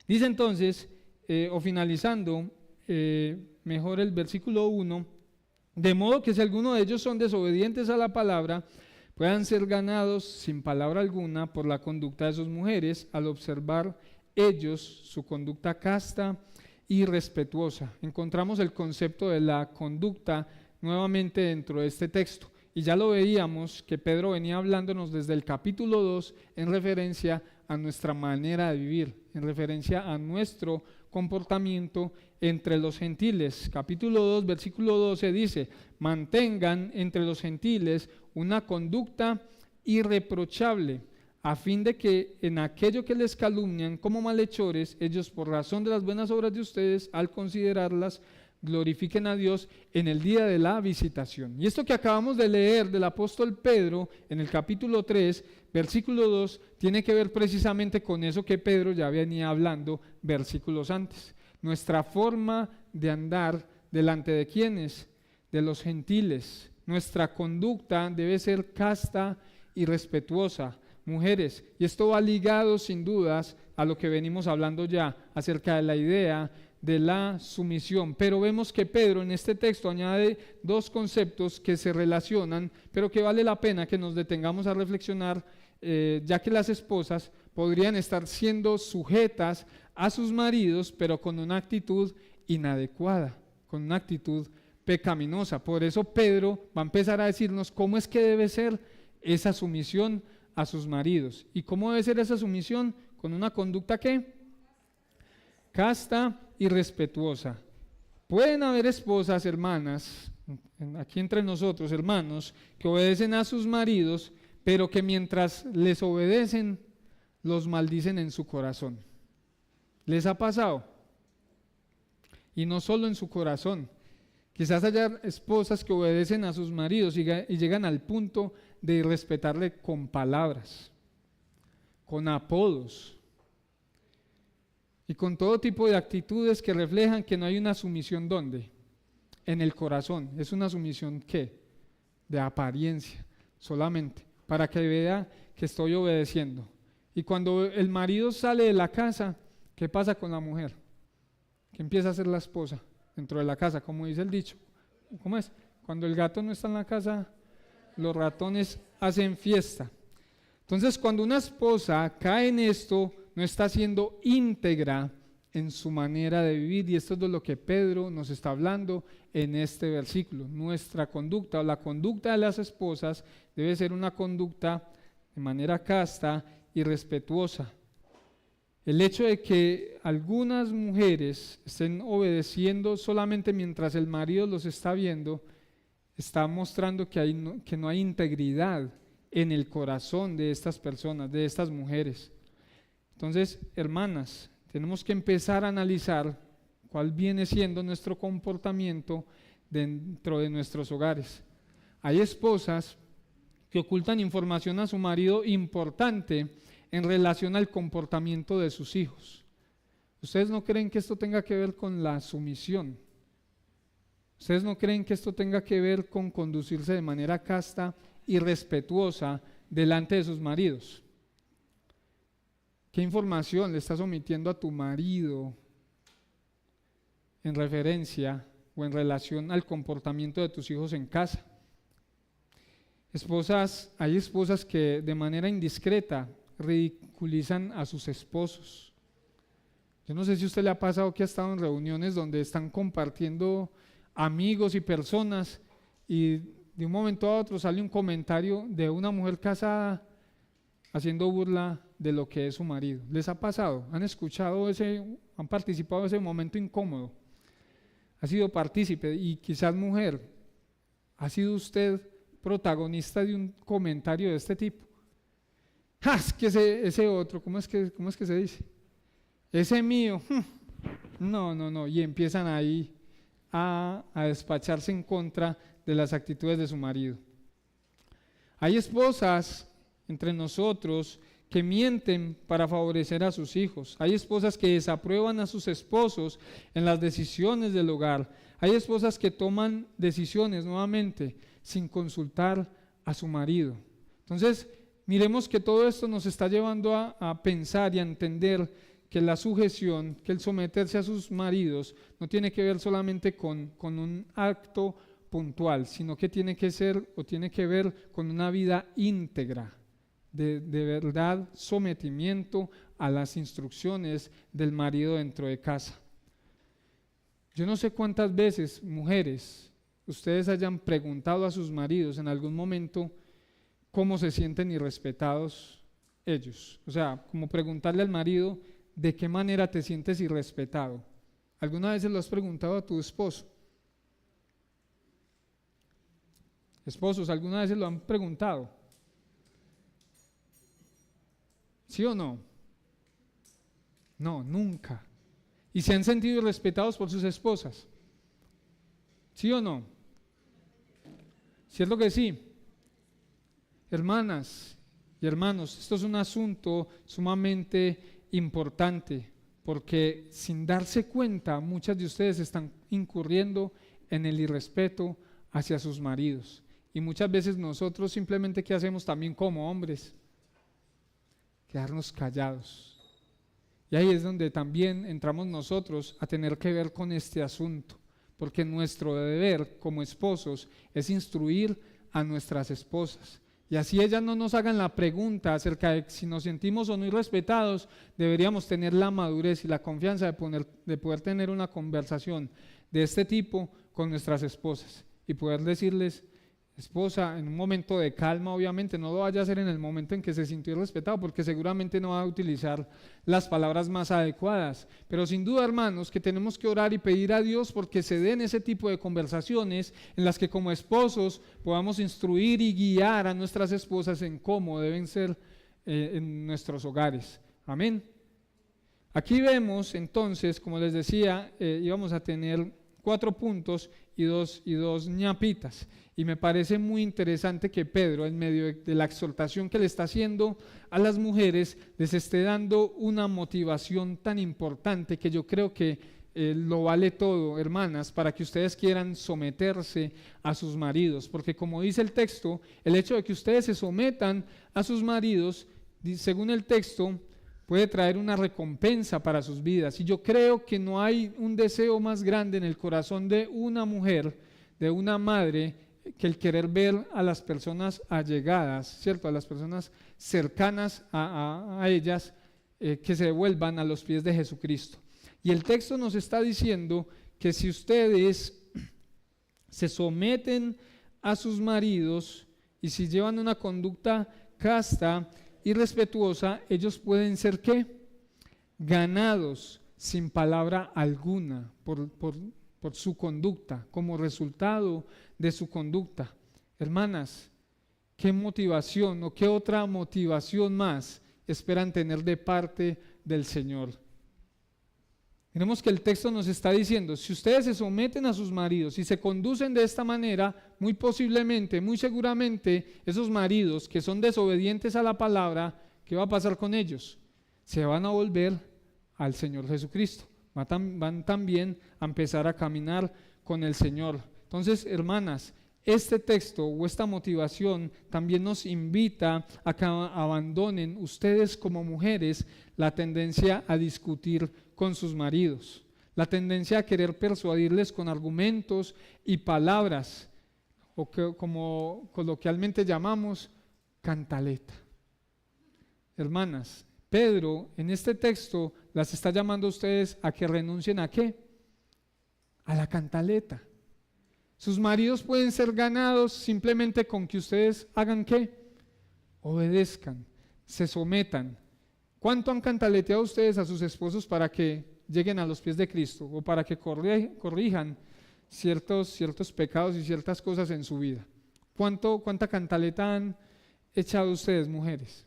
A: Dice entonces, o finalizando, mejor el versículo 1, de modo que si alguno de ellos son desobedientes a la palabra, puedan ser ganados sin palabra alguna por la conducta de sus mujeres, al observar ellos su conducta casta y respetuosa. Encontramos el concepto de la conducta nuevamente dentro de este texto. Y ya lo veíamos que Pedro venía hablándonos desde el capítulo 2 en referencia a nuestra manera de vivir, en referencia a nuestro comportamiento entre los gentiles. Capítulo 2, versículo 12 dice: mantengan entre los gentiles una conducta irreprochable, a fin de que en aquello que les calumnian como malhechores, ellos por razón de las buenas obras de ustedes, al considerarlas, glorifiquen a Dios en el día de la visitación. Y esto que acabamos de leer del apóstol Pedro en el capítulo 3, versículo 2, tiene que ver precisamente con eso que Pedro ya venía hablando versículos antes. Nuestra forma de andar delante de quienes, de los gentiles. Nuestra conducta debe ser casta y respetuosa. Mujeres, y esto va ligado sin dudas a lo que venimos hablando ya acerca de la idea de la sumisión, pero vemos que Pedro en este texto añade dos conceptos que se relacionan, pero que vale la pena que nos detengamos a reflexionar, ya que las esposas podrían estar siendo sujetas a sus maridos, pero con una actitud inadecuada, con una actitud pecaminosa. Por eso Pedro va a empezar a decirnos cómo es que debe ser esa sumisión a sus maridos. ¿Y cómo debe ser esa sumisión? Con una conducta ¿qué? Casta y respetuosa. Pueden haber esposas, hermanas, aquí entre nosotros, hermanos, que obedecen a sus maridos, pero que mientras les obedecen, los maldicen en su corazón. ¿Les ha pasado? Y no solo en su corazón. Quizás haya esposas que obedecen a sus maridos y llegan al punto de irrespetarle con palabras, con apodos y con todo tipo de actitudes que reflejan que no hay una sumisión. ¿Dónde? En el corazón. Es una sumisión ¿qué? De apariencia solamente, para que vea que estoy obedeciendo. Y cuando el marido sale de la casa, ¿qué pasa con la mujer? ¿Qué empieza a hacer la esposa dentro de la casa? Como dice el dicho. ¿Cómo es? Cuando el gato no está en la casa, los ratones hacen fiesta. Entonces, cuando una esposa cae en esto, no está siendo íntegra en su manera de vivir, y esto es de lo que Pedro nos está hablando en este versículo. Nuestra conducta o la conducta de las esposas debe ser una conducta de manera casta y respetuosa. El hecho de que algunas mujeres estén obedeciendo solamente mientras el marido los está viendo, está mostrando que no hay integridad en el corazón de estas personas, de estas mujeres. Entonces, hermanas, tenemos que empezar a analizar cuál viene siendo nuestro comportamiento dentro de nuestros hogares. Hay esposas que ocultan información a su marido importante en relación al comportamiento de sus hijos. ¿Ustedes no creen que esto tenga que ver con la sumisión? ¿Ustedes no creen que esto tenga que ver con conducirse de manera casta y respetuosa delante de sus maridos? ¿Qué información le estás omitiendo a tu marido en referencia o en relación al comportamiento de tus hijos en casa? Hay esposas que de manera indiscreta ridiculizan a sus esposos. Yo no sé si a usted le ha pasado que ha estado en reuniones donde están compartiendo amigos y personas y de un momento a otro sale un comentario de una mujer casada haciendo burla de lo que es su marido. ¿Les ha pasado? ¿Han escuchado han participado de ese momento incómodo? ¿Ha sido partícipe? Y quizás mujer, ¿ha sido usted protagonista de un comentario de este tipo? ¡Ah, es que ese otro, ¿cómo es que se dice? Ese mío, no, y empiezan ahí a despacharse en contra de las actitudes de su marido. Hay esposas entre nosotros que mienten para favorecer a sus hijos. Hay esposas que desaprueban a sus esposos en las decisiones del hogar. Hay esposas que toman decisiones nuevamente sin consultar a su marido. Entonces, miremos que todo esto nos está llevando a pensar y a entender que la sujeción, que el someterse a sus maridos no tiene que ver solamente con un acto puntual, sino que tiene que ser o tiene que ver con una vida íntegra, de verdad sometimiento a las instrucciones del marido dentro de casa. Yo no sé cuántas veces, mujeres, ustedes hayan preguntado a sus maridos en algún momento cómo se sienten irrespetados ellos. O sea, como preguntarle al marido, ¿de qué manera te sientes irrespetado? ¿Alguna vez se lo has preguntado a tu esposo? Esposos, ¿alguna vez se lo han preguntado? ¿Sí o no? No, nunca. ¿Y se han sentido irrespetados por sus esposas? ¿Sí o no? ¿Cierto que sí? Hermanas y hermanos, esto es un asunto sumamente importante, porque sin darse cuenta muchas de ustedes están incurriendo en el irrespeto hacia sus maridos. Y muchas veces nosotros simplemente, ¿qué hacemos también como hombres? Quedarnos callados. Y ahí es donde también entramos nosotros a tener que ver con este asunto, porque nuestro deber como esposos es instruir a nuestras esposas. Y así ellas no nos hagan la pregunta acerca de si nos sentimos o no irrespetados, deberíamos tener la madurez y la confianza de poder tener una conversación de este tipo con nuestras esposas y poder decirles: esposa, en un momento de calma, obviamente, no lo vaya a hacer en el momento en que se sintió irrespetado, porque seguramente no va a utilizar las palabras más adecuadas. Pero sin duda, hermanos, que tenemos que orar y pedir a Dios porque se den ese tipo de conversaciones en las que como esposos podamos instruir y guiar a nuestras esposas en cómo deben ser en nuestros hogares. Amén. Aquí vemos entonces, como les decía, íbamos a tener 4 puntos y dos ñapitas. Y me parece muy interesante que Pedro, en medio de la exhortación que le está haciendo a las mujeres, les esté dando una motivación tan importante que yo creo que lo vale todo, hermanas, para que ustedes quieran someterse a sus maridos. Porque como dice el texto, el hecho de que ustedes se sometan a sus maridos, según el texto, puede traer una recompensa para sus vidas. Y yo creo que no hay un deseo más grande en el corazón de una mujer, de una madre, que el querer ver a las personas allegadas, ¿cierto? A las personas cercanas a ellas, que se devuelvan a los pies de Jesucristo. Y el texto nos está diciendo que si ustedes se someten a sus maridos y si llevan una conducta casta y respetuosa, ellos pueden ser ¿qué? Ganados sin palabra alguna por su conducta, como resultado de su conducta. Hermanas, ¿qué motivación o qué otra motivación más esperan tener de parte del Señor? Tenemos que el texto nos está diciendo, si ustedes se someten a sus maridos y se conducen de esta manera, muy posiblemente, muy seguramente, esos maridos que son desobedientes a la palabra, ¿qué va a pasar con ellos? Se van a volver al Señor Jesucristo, van también a empezar a caminar con el Señor. Entonces, hermanas, este texto o esta motivación también nos invita a que abandonen ustedes como mujeres la tendencia a discutir con sus maridos, la tendencia a querer persuadirles con argumentos y palabras, o que, como coloquialmente llamamos, cantaleta. Hermanas, Pedro en este texto las está llamando a ustedes a que renuncien ¿a qué? A la cantaleta. Sus maridos pueden ser ganados simplemente con que ustedes hagan ¿qué? Obedezcan, se sometan. ¿Cuánto han cantaleteado ustedes a sus esposos para que lleguen a los pies de Cristo o para que corrijan ciertos pecados y ciertas cosas en su vida? ¿Cuánta cantaleta han echado ustedes, mujeres?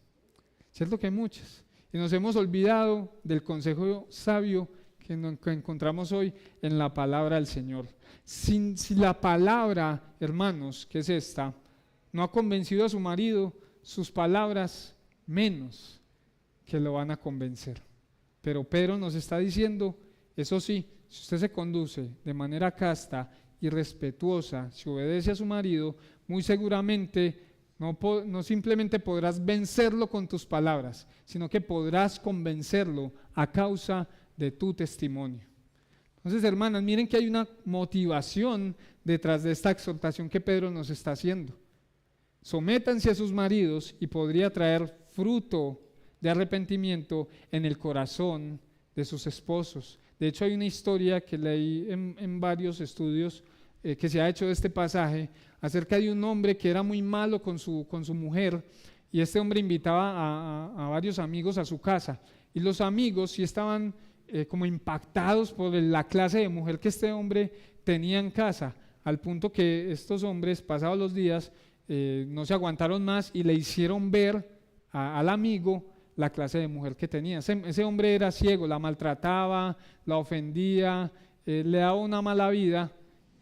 A: Cierto que hay muchas. Y nos hemos olvidado del consejo sabio que encontramos hoy en la palabra del Señor. Si la palabra, hermanos, que es esta, no ha convencido a su marido, sus palabras menos que lo van a convencer. Pero Pedro nos está diciendo, eso sí, si usted se conduce de manera casta y respetuosa, si obedece a su marido, muy seguramente No simplemente podrás vencerlo con tus palabras, sino que podrás convencerlo a causa de tu testimonio. Entonces, hermanas, miren que hay una motivación detrás de esta exhortación que Pedro nos está haciendo. Sométanse a sus maridos y podría traer fruto de arrepentimiento en el corazón de sus esposos. De hecho, hay una historia que leí en varios estudios que se ha hecho de este pasaje acerca de un hombre que era muy malo con su mujer, y este hombre invitaba a varios amigos a su casa, y los amigos sí estaban como impactados por la clase de mujer que este hombre tenía en casa, al punto que estos hombres, pasados los días, no se aguantaron más y le hicieron ver al amigo la clase de mujer que tenía. Ese hombre era ciego, la maltrataba, la ofendía, le daba una mala vida,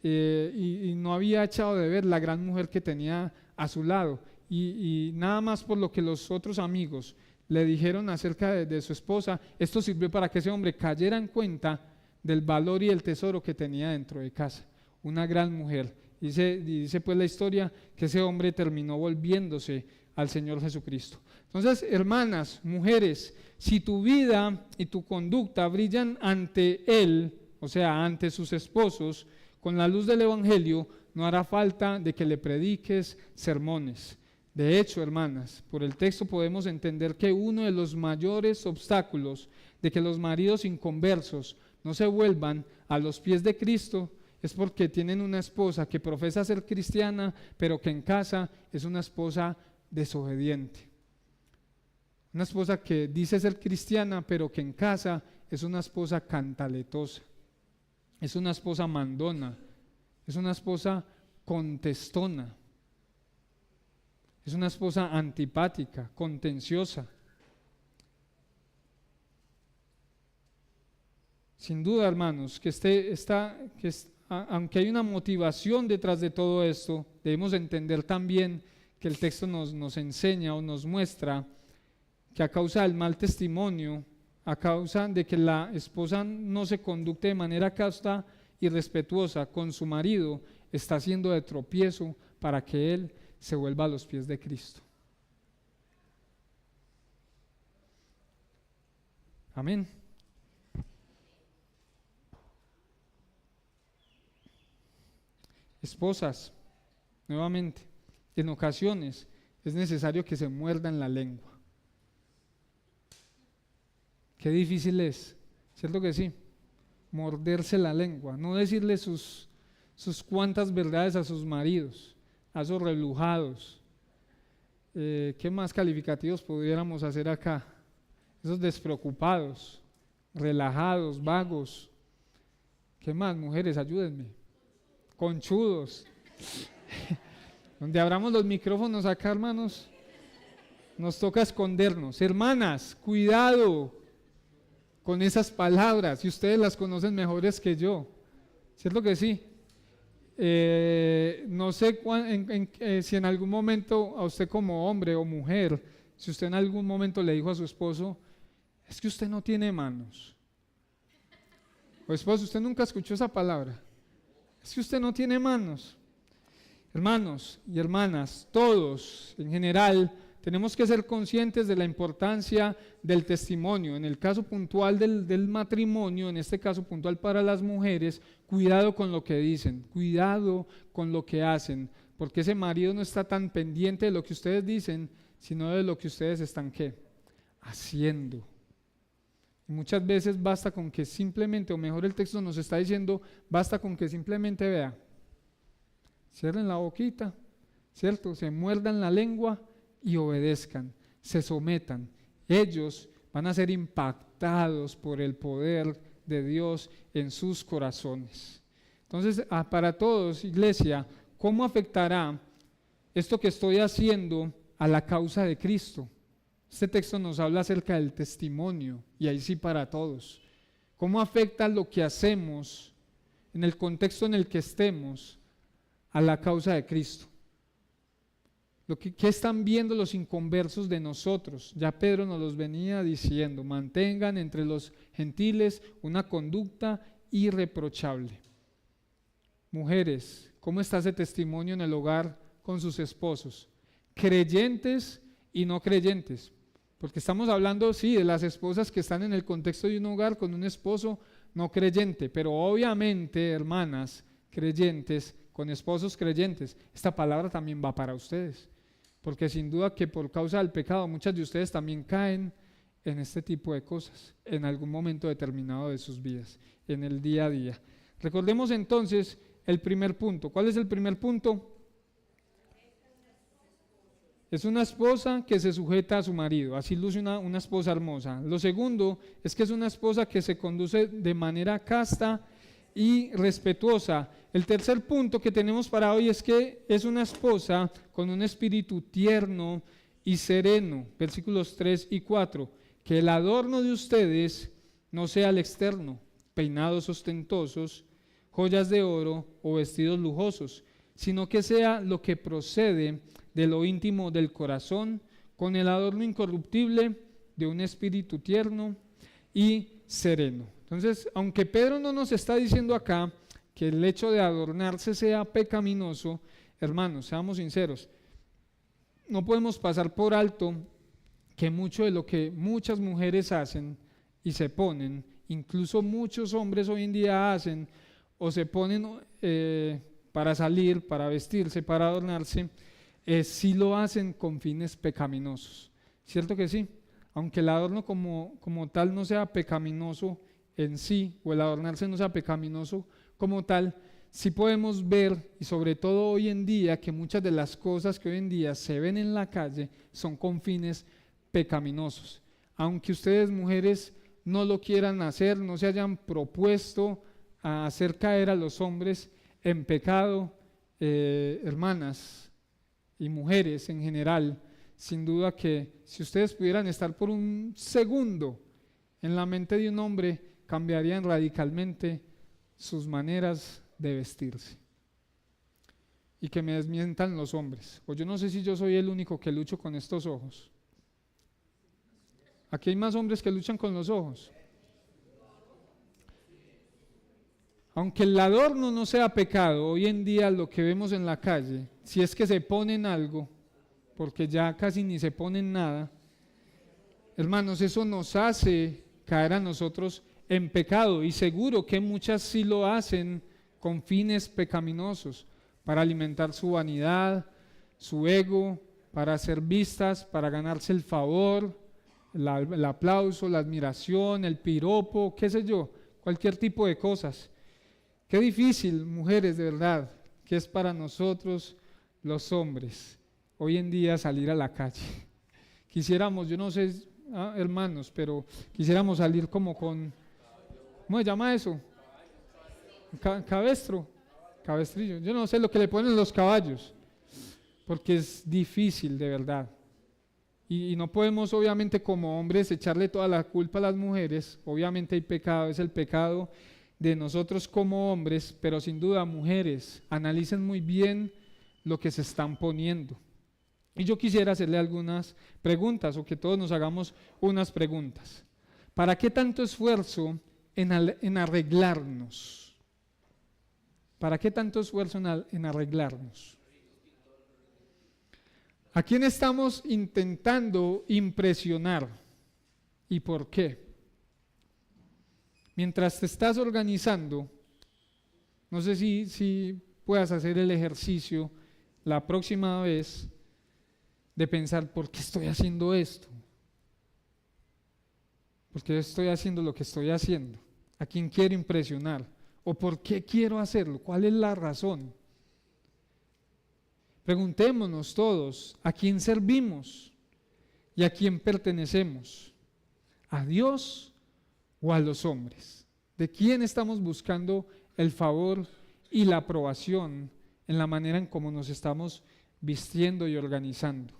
A: y no había echado de ver la gran mujer que tenía a su lado. Y nada más por lo que los otros amigos le dijeron acerca de su esposa, esto sirvió para que ese hombre cayera en cuenta del valor y el tesoro que tenía dentro de casa. Una gran mujer. Dice pues la historia que ese hombre terminó volviéndose al Señor Jesucristo. Entonces, hermanas, mujeres, si tu vida y tu conducta brillan ante Él, o sea, ante sus esposos, con la luz del Evangelio, no hará falta de que le prediques sermones. De hecho, hermanas, por el texto podemos entender que uno de los mayores obstáculos de que los maridos inconversos no se vuelvan a los pies de Cristo es porque tienen una esposa que profesa ser cristiana, pero que en casa es una esposa desobediente. Una esposa que dice ser cristiana, pero que en casa es una esposa cantaletosa. Es una esposa mandona, es una esposa contestona, es una esposa antipática, contenciosa. Sin duda, hermanos, aunque hay una motivación detrás de todo esto, debemos entender también que el texto nos enseña o nos muestra que a causa del mal testimonio, a causa de que la esposa no se conducte de manera casta y respetuosa con su marido, está siendo de tropiezo para que él se vuelva a los pies de Cristo. Amén. Esposas, nuevamente, en ocasiones es necesario que se muerdan la lengua. Qué difícil es, ¿cierto que sí? Morderse la lengua, no decirle sus cuantas verdades a sus maridos, a esos relujados. ¿Qué más calificativos pudiéramos hacer acá? Esos despreocupados, relajados, vagos. ¿Qué más, mujeres? Ayúdenme. Conchudos. Donde abramos los micrófonos acá, hermanos, nos toca escondernos. Hermanas, cuidado con esas palabras, y ustedes las conocen mejores que yo, ¿cierto que sí? No sé si en algún momento a usted como hombre o mujer, si usted en algún momento le dijo a su esposo, es que usted no tiene manos. O esposo, usted nunca escuchó esa palabra, es que usted no tiene manos. Hermanos y hermanas, todos en general, tenemos que ser conscientes de la importancia del testimonio. En el caso puntual del matrimonio, en este caso puntual para las mujeres, cuidado con lo que dicen, cuidado con lo que hacen, porque ese marido no está tan pendiente de lo que ustedes dicen, sino de lo que ustedes están ¿qué? Haciendo. Y muchas veces basta con que simplemente, o mejor el texto nos está diciendo, basta con que simplemente vea, cierren la boquita, ¿cierto? Se muerdan la lengua y obedezcan, se sometan. Ellos van a ser impactados por el poder de Dios en sus corazones. Entonces, para todos, iglesia, ¿cómo afectará esto que estoy haciendo a la causa de Cristo? Este texto nos habla acerca del testimonio, y ahí sí para todos. ¿Cómo afecta lo que hacemos en el contexto en el que estemos a la causa de Cristo? ¿Qué están viendo los inconversos de nosotros? Ya Pedro nos los venía diciendo, mantengan entre los gentiles una conducta irreprochable. Mujeres, ¿cómo está ese testimonio en el hogar con sus esposos? creyentes y no creyentes. Porque estamos hablando, sí, de las esposas que están en el contexto de un hogar con un esposo no creyente, pero obviamente, hermanas creyentes con esposos creyentes, esta palabra también va para ustedes, porque sin duda que por causa del pecado muchas de ustedes también caen en este tipo de cosas, en algún momento determinado de sus vidas, en el día a día. Recordemos entonces el primer punto. ¿Cuál es el primer punto? Es una esposa que se sujeta a su marido, así luce una esposa hermosa. Lo segundo es que es una esposa que se conduce de manera casta y respetuosa. El tercer punto que tenemos para hoy es que es una esposa con un espíritu tierno y sereno. Versículos 3 y 4. Que el adorno de ustedes no sea el externo, peinados ostentosos, joyas de oro o vestidos lujosos, sino que sea lo que procede de lo íntimo del corazón, con el adorno incorruptible de un espíritu tierno y sereno. Entonces, aunque Pedro no nos está diciendo acá que el hecho de adornarse sea pecaminoso, hermanos, seamos sinceros, no podemos pasar por alto que mucho de lo que muchas mujeres hacen y se ponen, incluso muchos hombres hoy en día hacen o se ponen para salir, para vestirse, para adornarse, sí lo hacen con fines pecaminosos. ¿Cierto que sí? Aunque el adorno como tal no sea pecaminoso en sí, o el adornarse no sea pecaminoso como tal, sí podemos ver, y sobre todo hoy en día, que muchas de las cosas que hoy en día se ven en la calle son con fines pecaminosos. Aunque ustedes mujeres no lo quieran hacer, no se hayan propuesto a hacer caer a los hombres en pecado, hermanas y mujeres en general, sin duda que si ustedes pudieran estar por un segundo en la mente de un hombre, cambiarían radicalmente sus maneras de vestirse. Y que me desmientan los hombres. O yo no sé si yo soy el único que lucho con estos ojos. Aquí hay más hombres que luchan con los ojos. Aunque el adorno no sea pecado, hoy en día lo que vemos en la calle, si es que se ponen algo, porque ya casi ni se ponen nada, hermanos, eso nos hace caer a nosotros en pecado, y seguro que muchas sí lo hacen con fines pecaminosos, para alimentar su vanidad, su ego, para ser vistas, para ganarse el favor, el aplauso, la admiración, el piropo, qué sé yo, cualquier tipo de cosas. Qué difícil, mujeres, de verdad, que es para nosotros los hombres hoy en día salir a la calle. Quisiéramos, yo no sé, hermanos, pero quisiéramos salir como con, ¿cómo se llama eso? Cabestrillo, yo no sé lo que le ponen los caballos, porque es difícil de verdad. Y no podemos obviamente como hombres echarle toda la culpa a las mujeres, obviamente hay pecado, es el pecado de nosotros como hombres, pero sin duda mujeres, analicen muy bien lo que se están poniendo. Y yo quisiera hacerle algunas preguntas, o que todos nos hagamos unas preguntas. ¿Para qué tanto esfuerzo en arreglarnos? ¿Para qué tanto esfuerzo en arreglarnos? ¿A quién estamos intentando impresionar? ¿Y por qué? Mientras te estás organizando, no sé si puedas hacer el ejercicio la próxima vez de pensar, ¿por qué estoy haciendo esto? ¿Por qué estoy haciendo lo que estoy haciendo? ¿A quién quiero impresionar? ¿O por qué quiero hacerlo? ¿Cuál es la razón? Preguntémonos todos, ¿a quién servimos y a quién pertenecemos? ¿A Dios o a los hombres? ¿De quién estamos buscando el favor y la aprobación en la manera en cómo nos estamos vistiendo y organizando?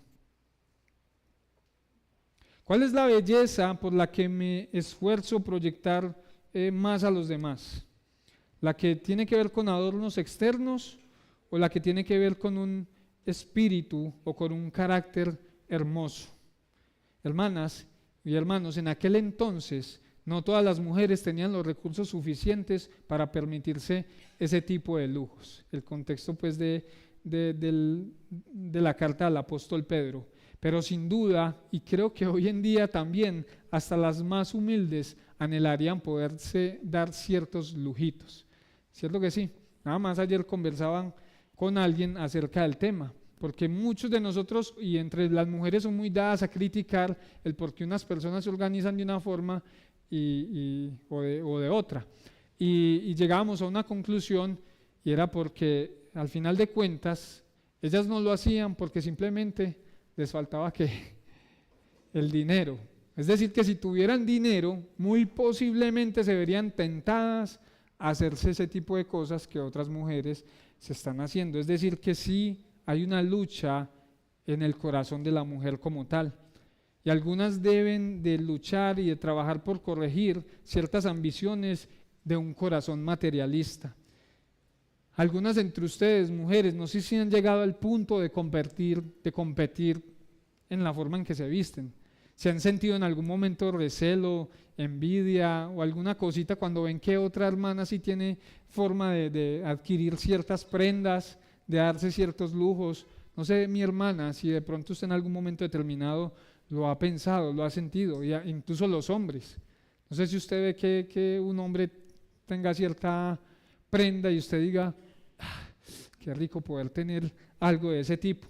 A: ¿Cuál es la belleza por la que me esfuerzo proyectar más a los demás? ¿La que tiene que ver con adornos externos o la que tiene que ver con un espíritu o con un carácter hermoso? Hermanas y hermanos, en aquel entonces no todas las mujeres tenían los recursos suficientes para permitirse ese tipo de lujos. El contexto pues de de la carta al apóstol Pedro. Pero sin duda, y creo que hoy en día también, hasta las más humildes anhelarían poderse dar ciertos lujitos. ¿Cierto que sí? Nada más ayer conversaban con alguien acerca del tema, porque muchos de nosotros, y entre las mujeres, son muy dadas a criticar el por qué unas personas se organizan de una forma o de otra. Y llegábamos a una conclusión, y era porque al final de cuentas ellas no lo hacían porque simplemente les faltaba el dinero. Es decir, que si tuvieran dinero, muy posiblemente se verían tentadas a hacerse ese tipo de cosas que otras mujeres se están haciendo. Es decir, que sí hay una lucha en el corazón de la mujer como tal. Y algunas deben de luchar y de trabajar por corregir ciertas ambiciones de un corazón materialista. Algunas entre ustedes, mujeres, no sé si han llegado al punto de competir en la forma en que se visten. ¿Se han sentido en algún momento recelo, envidia o alguna cosita cuando ven que otra hermana sí tiene forma de adquirir ciertas prendas, de darse ciertos lujos? No sé, mi hermana, si de pronto usted en algún momento determinado lo ha pensado, lo ha sentido, incluso los hombres. No sé si usted ve que un hombre tenga cierta prenda y usted diga, qué rico poder tener algo de ese tipo.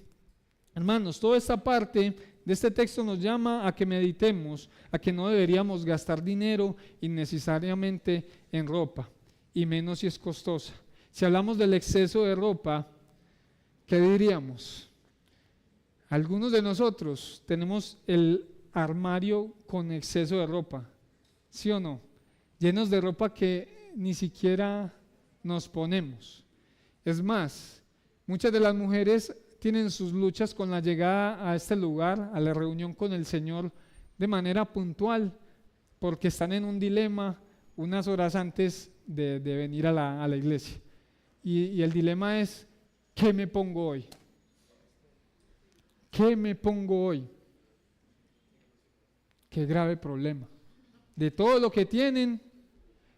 A: Hermanos, toda esta parte de este texto nos llama a que meditemos, a que no deberíamos gastar dinero innecesariamente en ropa, y menos si es costosa. Si hablamos del exceso de ropa, ¿qué diríamos? Algunos de nosotros tenemos el armario con exceso de ropa, ¿sí o no? Llenos de ropa que ni siquiera nos ponemos. Es más, muchas de las mujeres tienen sus luchas con la llegada a este lugar, a la reunión con el Señor, de manera puntual, porque están en un dilema unas horas antes de venir a la iglesia. Y el dilema es, ¿qué me pongo hoy? ¿Qué me pongo hoy? Qué grave problema. De todo lo que tienen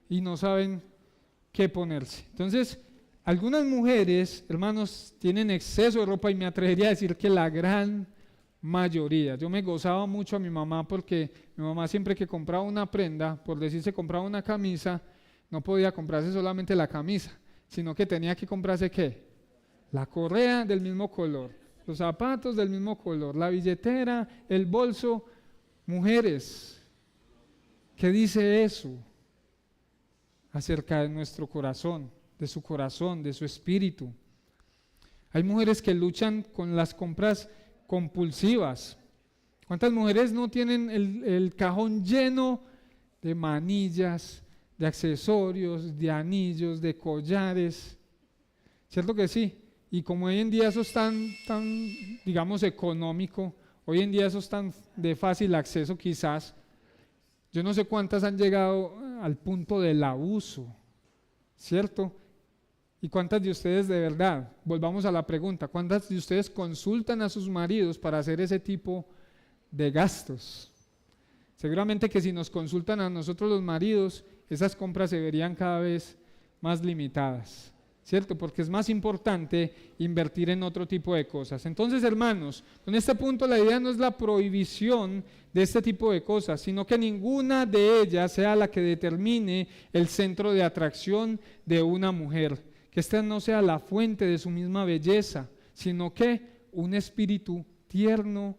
A: y no saben qué ponerse. Entonces, algunas mujeres, hermanos, tienen exceso de ropa y me atrevería a decir que la gran mayoría. Yo me gozaba mucho a mi mamá porque mi mamá siempre que compraba una prenda, por decirse compraba una camisa, no podía comprarse solamente la camisa, sino que tenía que comprarse ¿qué? La correa del mismo color, los zapatos del mismo color, la billetera, el bolso. Mujeres, ¿qué dice eso acerca de nuestro corazón, de su corazón, de su espíritu? Hay mujeres que luchan con las compras compulsivas. ¿Cuántas mujeres no tienen el cajón lleno de manillas, de accesorios, de anillos, de collares? ¿Cierto que sí? Y como hoy en día eso es tan, digamos, económico, hoy en día eso es tan de fácil acceso quizás, yo no sé cuántas han llegado al punto del abuso, ¿cierto? ¿Y cuántas de ustedes de verdad, volvamos a la pregunta, cuántas de ustedes consultan a sus maridos para hacer ese tipo de gastos? Seguramente que si nos consultan a nosotros los maridos, esas compras se verían cada vez más limitadas, ¿cierto? Porque es más importante invertir en otro tipo de cosas. Entonces, hermanos, en este punto la idea no es la prohibición de este tipo de cosas, sino que ninguna de ellas sea la que determine el centro de atracción de una mujer, que esta no sea la fuente de su misma belleza, sino que un espíritu tierno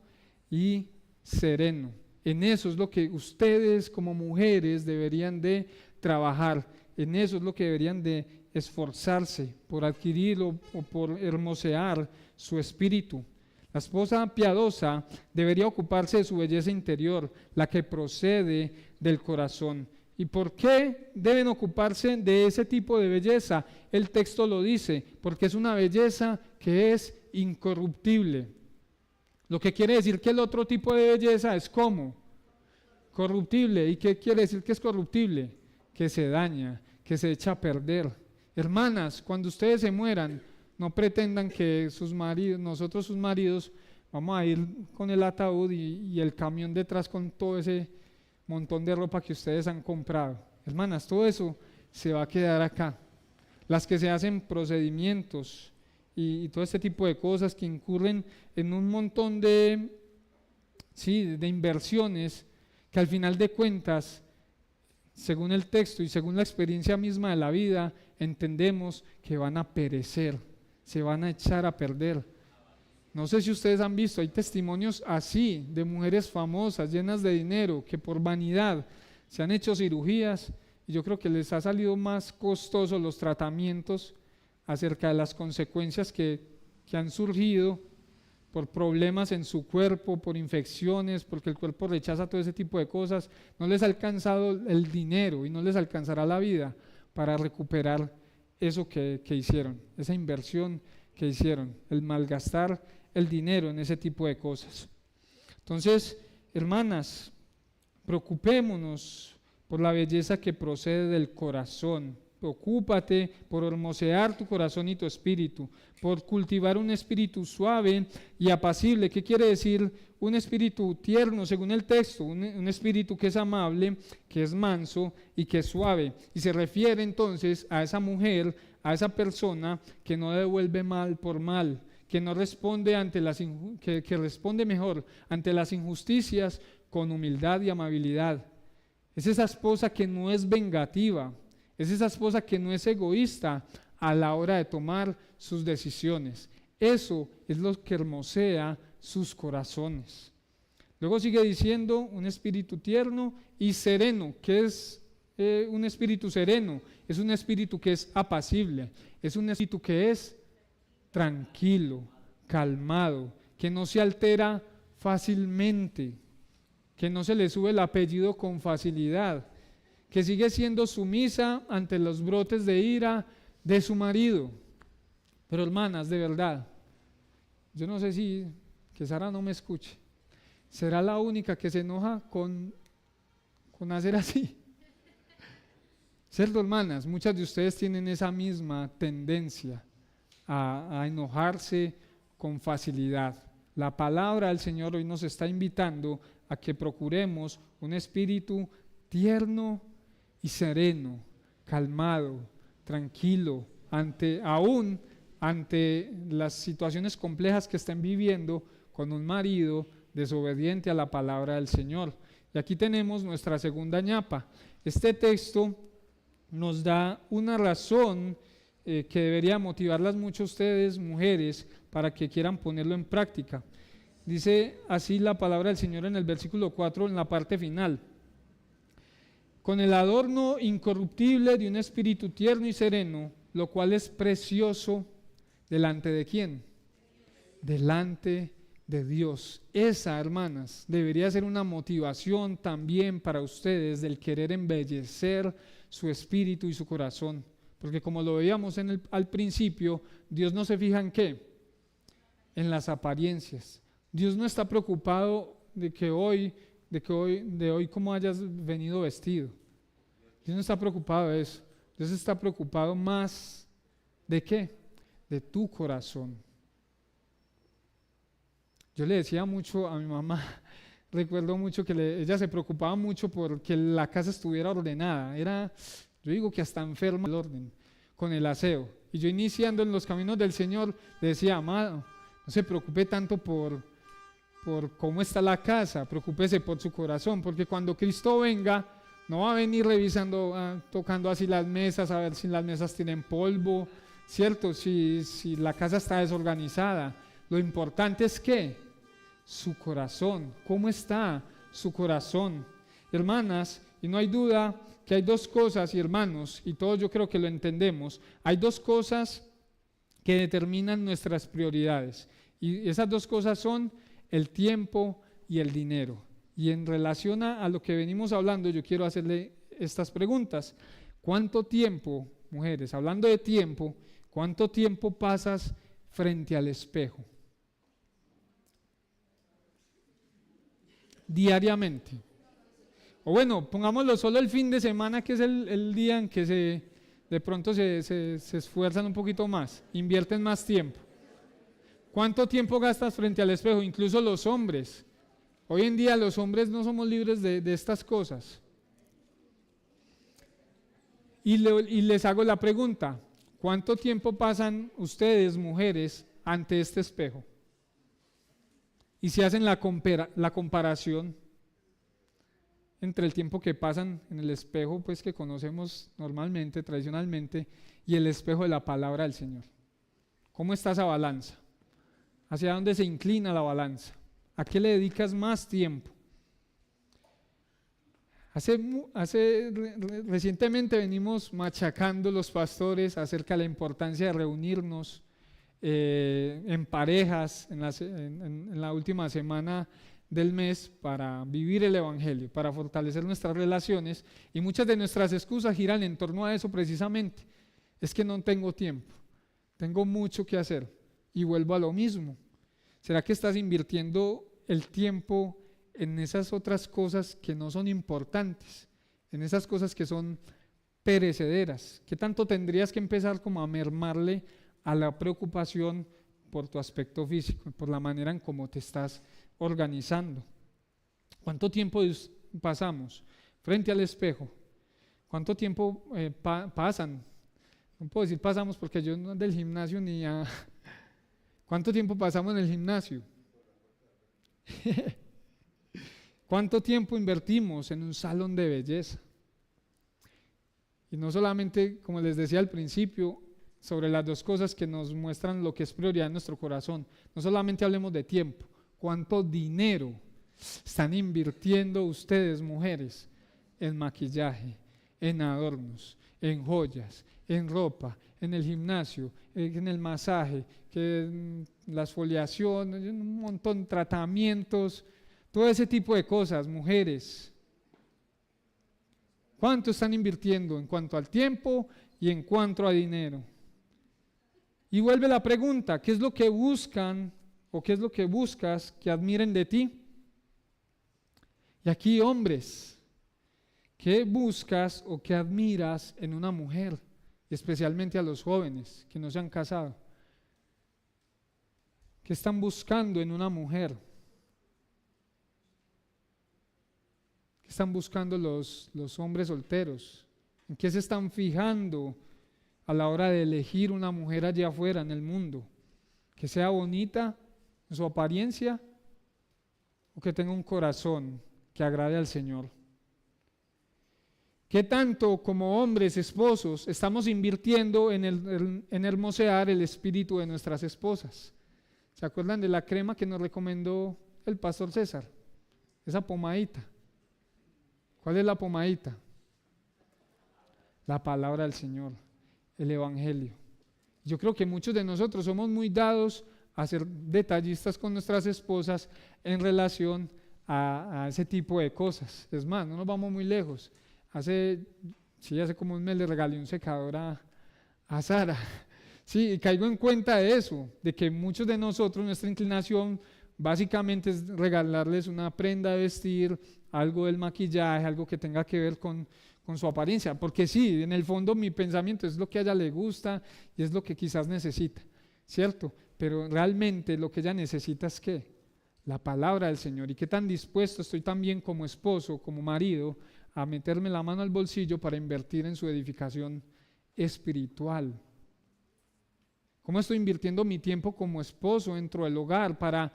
A: y sereno. En eso es lo que ustedes como mujeres deberían de trabajar, en eso es lo que deberían de esforzarse por adquirir o por hermosear su espíritu. La esposa piadosa debería ocuparse de su belleza interior, la que procede del corazón. ¿Y por qué deben ocuparse de ese tipo de belleza? El texto lo dice, porque es una belleza que es incorruptible. Lo que quiere decir que el otro tipo de belleza es ¿cómo? Corruptible. ¿Y qué quiere decir que es corruptible? Que se daña, que se echa a perder. Hermanas, cuando ustedes se mueran, no pretendan que nosotros sus maridos, vamos a ir con el ataúd y el camión detrás con todo ese montón de ropa que ustedes han comprado. Hermanas, todo eso se va a quedar acá. Las que se hacen procedimientos y todo este tipo de cosas que incurren en un montón de inversiones que al final de cuentas, según el texto y según la experiencia misma de la vida, entendemos que van a perecer, se van a echar a perder. No sé si ustedes han visto, hay testimonios así de mujeres famosas, llenas de dinero, que por vanidad se han hecho cirugías y yo creo que les ha salido más costosos los tratamientos acerca de las consecuencias que han surgido por problemas en su cuerpo, por infecciones, porque el cuerpo rechaza todo ese tipo de cosas. No les ha alcanzado el dinero y no les alcanzará la vida para recuperar eso que hicieron, esa inversión que hicieron, el malgastar el dinero en ese tipo de cosas. Entonces, hermanas, preocupémonos por la belleza que procede del corazón. Preocúpate por hermosear tu corazón y tu espíritu, por cultivar un espíritu suave y apacible. ¿Qué quiere decir? Un espíritu tierno, según el texto, un espíritu que es amable, que es manso y que es suave. Y se refiere entonces a esa mujer, a esa persona que no devuelve mal por mal, que no responde que responde mejor ante las injusticias con humildad y amabilidad. Es esa esposa que no es vengativa, es esa esposa que no es egoísta a la hora de tomar sus decisiones. Eso es lo que hermosea sus corazones. Luego sigue diciendo un espíritu tierno y sereno. ¿Qué es un espíritu sereno? Es un espíritu que es apacible, es un espíritu que es tranquilo, calmado, que no se altera fácilmente, que no se le sube el apellido con facilidad, que sigue siendo sumisa ante los brotes de ira de su marido. Pero hermanas, de verdad, yo no sé si que Sara no me escuche, será la única que se enoja con hacer así. ¿Cierto, hermanas? Muchas de ustedes tienen esa misma tendencia a enojarse con facilidad. La palabra del Señor hoy nos está invitando a que procuremos un espíritu tierno y sereno, calmado, tranquilo, aún ante las situaciones complejas que estén viviendo con un marido desobediente a la palabra del Señor. Y aquí tenemos nuestra segunda ñapa. Este texto nos da una razón que debería motivarlas mucho a ustedes, mujeres, para que quieran ponerlo en práctica. Dice así la palabra del Señor en el versículo 4, en la parte final: con el adorno incorruptible de un espíritu tierno y sereno, lo cual es precioso delante de ¿quién? Delante de Dios. Esa, hermanas, debería ser una motivación también para ustedes del querer embellecer su espíritu y su corazón. Porque como lo veíamos al principio, Dios no se fija en ¿qué? En las apariencias. Dios no está preocupado de hoy cómo hayas venido vestido. Dios no está preocupado de eso. Dios está preocupado más ¿de qué? De tu corazón. Yo le decía mucho a mi mamá, recuerdo mucho que ella se preocupaba mucho porque la casa estuviera ordenada. Yo digo que hasta enferma el orden, con el aseo. Y yo iniciando en los caminos del Señor, le decía: amado, no se preocupe tanto por cómo está la casa, preocúpese por su corazón, porque cuando Cristo venga, no va a venir revisando, tocando así las mesas, a ver si las mesas tienen polvo, ¿cierto? Si la casa está desorganizada. Lo importante es que su corazón, ¿cómo está su corazón? Hermanas, y no hay duda que hay dos cosas, y hermanos, y todos yo creo que lo entendemos, hay dos cosas que determinan nuestras prioridades, y esas dos cosas son el tiempo y el dinero. Y en relación a lo que venimos hablando, yo quiero hacerle estas preguntas. ¿Cuánto tiempo, mujeres, hablando de tiempo, cuánto tiempo pasas frente al espejo? Diariamente. O bueno, pongámoslo solo el fin de semana, que es el día en que de pronto se esfuerzan un poquito más, invierten más tiempo. ¿Cuánto tiempo gastas frente al espejo? Incluso los hombres. Hoy en día los hombres no somos libres de estas cosas. Y les hago la pregunta: ¿Cuánto tiempo pasan ustedes, mujeres, ante este espejo? Y si hacen la comparación entre el tiempo que pasan en el espejo, pues que conocemos normalmente, tradicionalmente, y el espejo de la palabra del Señor. ¿Cómo está esa balanza? ¿Hacia dónde se inclina la balanza? ¿A qué le dedicas más tiempo? Recientemente venimos machacando los pastores acerca de la importancia de reunirnos en parejas en la última semana del mes para vivir el Evangelio, para fortalecer nuestras relaciones, y muchas de nuestras excusas giran en torno a eso precisamente. Es que no tengo tiempo, tengo mucho que hacer, y vuelvo a lo mismo. ¿Será que estás invirtiendo el tiempo en esas otras cosas que no son importantes, en esas cosas que son perecederas? ¿Qué tanto tendrías que empezar como a mermarle a la preocupación por tu aspecto físico, por la manera en cómo te estás organizando? ¿Cuánto tiempo pasamos frente al espejo? ¿Cuánto tiempo pasan? No puedo decir pasamos porque yo no del gimnasio ni a... ¿Cuánto tiempo pasamos en el gimnasio? ¿Cuánto tiempo invertimos en un salón de belleza? Y no solamente, como les decía al principio, sobre las dos cosas que nos muestran lo que es prioridad en nuestro corazón. No solamente hablemos de tiempo, ¿cuánto dinero están invirtiendo ustedes, mujeres, en maquillaje, en adornos, en joyas, en ropa, en el gimnasio, en el masaje, la exfoliación, un montón de tratamientos, todo ese tipo de cosas, mujeres? ¿Cuánto están invirtiendo en cuanto al tiempo y en cuanto a dinero? Y vuelve la pregunta, ¿qué es lo que buscan o qué es lo que buscas que admiren de ti? Y aquí, hombres, ¿qué buscas o qué admiras en una mujer? Especialmente a los jóvenes que no se han casado. ¿Qué están buscando en una mujer? ¿Qué están buscando los hombres solteros? ¿En qué se están fijando a la hora de elegir una mujer allá afuera en el mundo? ¿Que sea bonita en su apariencia o que tenga un corazón que agrade al Señor? ¿Qué tanto como hombres, esposos, estamos invirtiendo en hermosear el espíritu de nuestras esposas? ¿Se acuerdan de la crema que nos recomendó el pastor César? Esa pomadita. ¿Cuál es la pomadita? La palabra del Señor, el Evangelio. Yo creo que muchos de nosotros somos muy dados a ser detallistas con nuestras esposas en relación a ese tipo de cosas. Es más, no nos vamos muy lejos. Hace como un mes le regalé un secador a Sara. Sí, y caigo en cuenta de eso, de que muchos de nosotros, nuestra inclinación básicamente es regalarles una prenda de vestir, algo del maquillaje, algo que tenga que ver con su apariencia, porque sí, en el fondo mi pensamiento es lo que a ella le gusta y es lo que quizás necesita, ¿cierto? Pero realmente lo que ella necesita es ¿qué? La palabra del Señor. Y qué tan dispuesto estoy también como esposo, como marido, a meterme la mano al bolsillo para invertir en su edificación espiritual. ¿Cómo estoy invirtiendo mi tiempo como esposo dentro del hogar para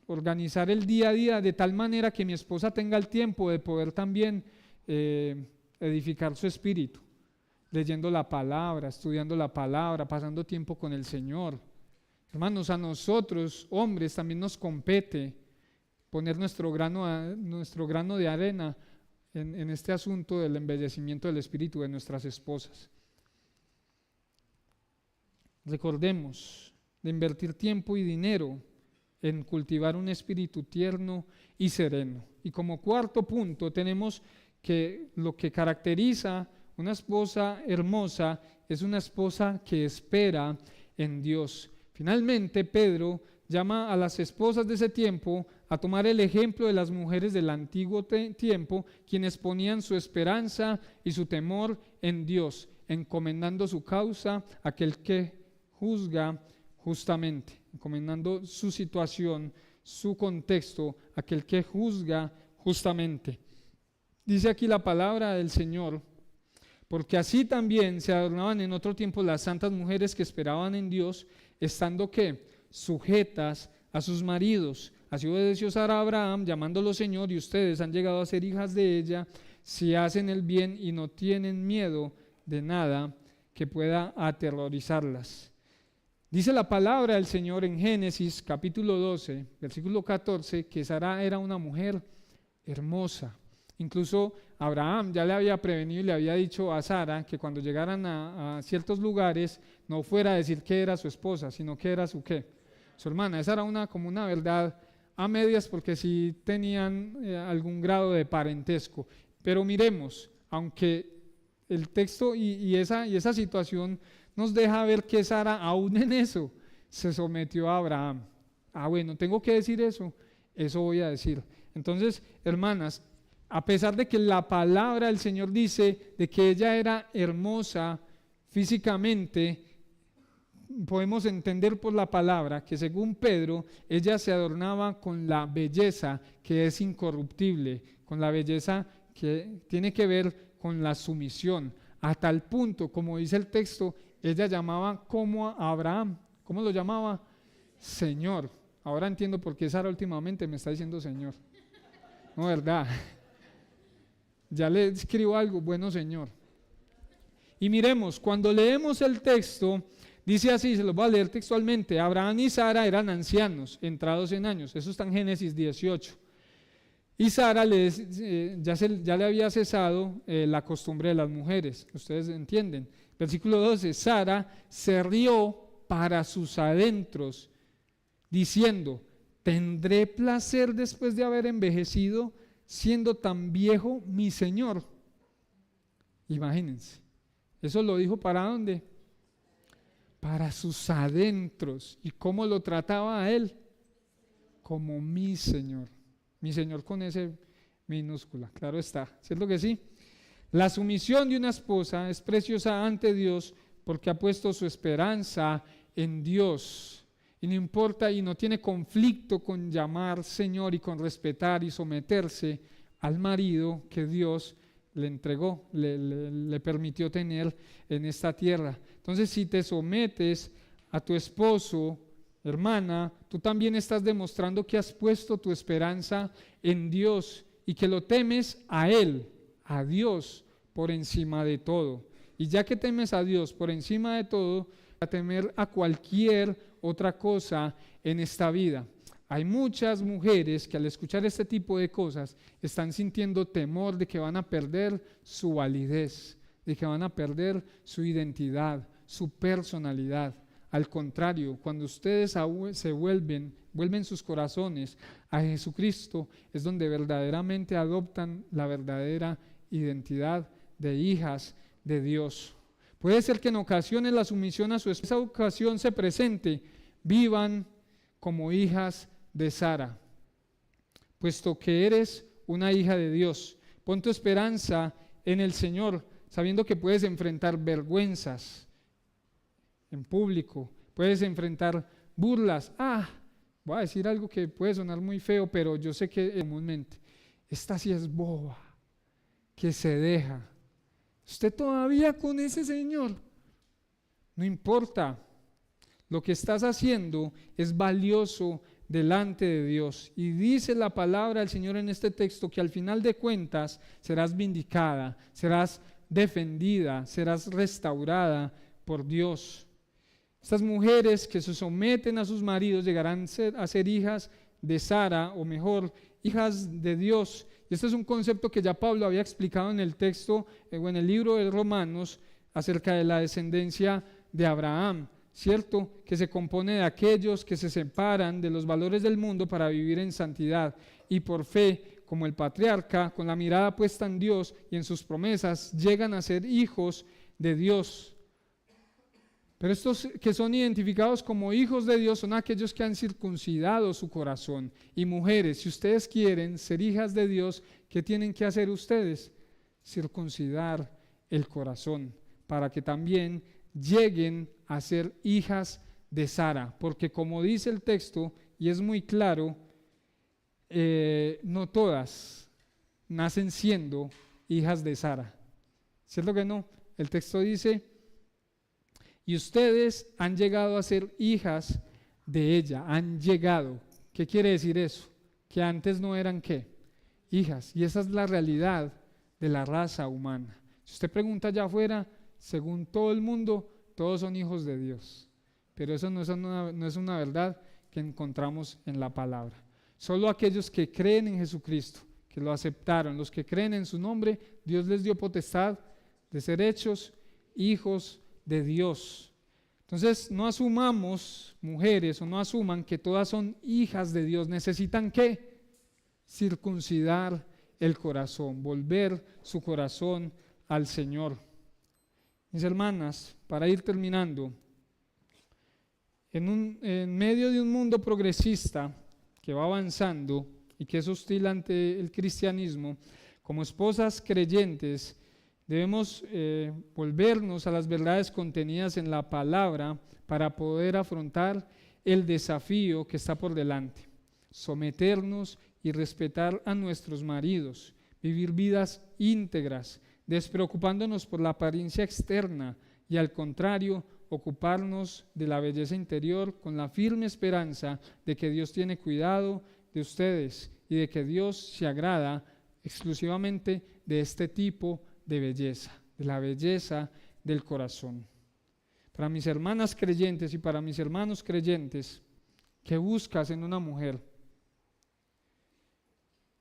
A: organizar el día a día de tal manera que mi esposa tenga el tiempo de poder también edificar su espíritu, leyendo la palabra, estudiando la palabra, pasando tiempo con el Señor? Hermanos, a nosotros, hombres, también nos compete poner nuestro grano de arena en este asunto del embellecimiento del espíritu de nuestras esposas. Recordemos de invertir tiempo y dinero en cultivar un espíritu tierno y sereno. Y como cuarto punto tenemos que lo que caracteriza una esposa hermosa es una esposa que espera en Dios. Finalmente, Pedro llama a las esposas de ese tiempo a tomar el ejemplo de las mujeres del antiguo tiempo, quienes ponían su esperanza y su temor en Dios, encomendando su causa a aquel que juzga justamente, encomendando su situación, su contexto, a aquel que juzga justamente. Dice aquí la palabra del Señor: porque así también se adornaban en otro tiempo las santas mujeres que esperaban en Dios, estando ¿qué? Sujetas a sus maridos. Así obedeció Sara a Abraham, llamándolo Señor, y ustedes han llegado a ser hijas de ella, si hacen el bien y no tienen miedo de nada que pueda aterrorizarlas. Dice la palabra del Señor en Génesis capítulo 12, versículo 14, que Sara era una mujer hermosa. Incluso Abraham ya le había prevenido y le había dicho a Sara que cuando llegaran a ciertos lugares no fuera a decir que era su esposa, sino que era su ¿qué? Su hermana. Esa era como una verdad a medias, porque sí tenían algún grado de parentesco. Pero miremos, aunque el texto y esa situación nos deja ver que Sara aún en eso se sometió a Abraham. Bueno, tengo que decir eso voy a decir. Entonces, hermanas, a pesar de que la palabra del Señor dice de que ella era hermosa físicamente, podemos entender por la palabra que según Pedro, ella se adornaba con la belleza que es incorruptible, con la belleza que tiene que ver con la sumisión, a tal punto, como dice el texto, ella llamaba como a Abraham. ¿Cómo lo llamaba? Señor. Ahora entiendo por qué Sara últimamente me está diciendo Señor. No, ¿verdad? Ya le escribo algo, bueno Señor. Y miremos, cuando leemos el texto, dice así, se lo voy a leer textualmente: Abraham y Sara eran ancianos, entrados en años. Eso está en Génesis 18. Y Sara ya le había cesado la costumbre de las mujeres. Ustedes entienden. Versículo 12, Sara se rió para sus adentros, diciendo: ¿tendré placer después de haber envejecido, siendo tan viejo mi Señor? Imagínense, eso lo dijo ¿para dónde? Para sus adentros. ¿Y cómo lo trataba a él? Como mi Señor. Mi Señor con S minúscula, claro está, ¿cierto que sí? La sumisión de una esposa es preciosa ante Dios porque ha puesto su esperanza en Dios. Y no importa y no tiene conflicto con llamar Señor y con respetar y someterse al marido que Dios le entregó, le permitió tener en esta tierra. Entonces, si te sometes a tu esposo, hermana, tú también estás demostrando que has puesto tu esperanza en Dios y que lo temes a Él, a Dios, por encima de todo. Y ya que temes a Dios por encima de todo, a temer a cualquier otra cosa en esta vida. Hay muchas mujeres que al escuchar este tipo de cosas están sintiendo temor de que van a perder su validez, de que van a perder su identidad, su personalidad. Al contrario, cuando ustedes vuelven sus corazones a Jesucristo, es donde verdaderamente adoptan la verdadera identidad de hijas de Dios. Puede ser que en ocasiones la sumisión a esa ocasión se presente, vivan como hijas de Sara, puesto que eres una hija de Dios. Pon tu esperanza en el Señor, sabiendo que puedes enfrentar vergüenzas en público, puedes enfrentar burlas. Voy a decir algo que puede sonar muy feo, pero yo sé que comúnmente, esta sí es boba, que se deja. Usted todavía con ese señor, no importa, lo que estás haciendo es valioso delante de Dios. Y dice la palabra del Señor en este texto que al final de cuentas serás vindicada, serás defendida, serás restaurada por Dios. Estas mujeres que se someten a sus maridos llegarán a ser hijas de Sara, o mejor, hijas de Dios. Y este es un concepto que ya Pablo había explicado en el texto o en el libro de Romanos acerca de la descendencia de Abraham, ¿cierto? Que se compone de aquellos que se separan de los valores del mundo para vivir en santidad y por fe, como el patriarca, con la mirada puesta en Dios y en sus promesas, llegan a ser hijos de Dios. Pero estos que son identificados como hijos de Dios son aquellos que han circuncidado su corazón. Y mujeres, si ustedes quieren ser hijas de Dios, ¿qué tienen que hacer ustedes? Circuncidar el corazón, para que también lleguen a ser hijas de Sara. Porque como dice el texto, y es muy claro, no todas nacen siendo hijas de Sara. ¿Cierto que no? El texto dice, y ustedes han llegado a ser hijas de ella, han llegado. ¿Qué quiere decir eso? Que antes no eran ¿qué? Hijas. Y esa es la realidad de la raza humana. Si usted pregunta allá afuera, según todo el mundo, todos son hijos de Dios. Pero eso no es una verdad que encontramos en la palabra. Solo aquellos que creen en Jesucristo, que lo aceptaron, los que creen en su nombre, Dios les dio potestad de ser hechos hijos de Dios. Entonces, no asumamos, mujeres, o no asuman que todas son hijas de Dios. Necesitan ¿qué? Circuncidar el corazón, volver su corazón al Señor. Mis hermanas, para ir terminando, en medio de un mundo progresista que va avanzando y que es hostil ante el cristianismo, como esposas creyentes, debemos volvernos a las verdades contenidas en la palabra para poder afrontar el desafío que está por delante. Someternos y respetar a nuestros maridos, vivir vidas íntegras, despreocupándonos por la apariencia externa y al contrario, ocuparnos de la belleza interior con la firme esperanza de que Dios tiene cuidado de ustedes y de que Dios se agrada exclusivamente de este tipo de belleza, de la belleza del corazón. Para mis hermanas creyentes y para mis hermanos creyentes, ¿qué buscas en una mujer?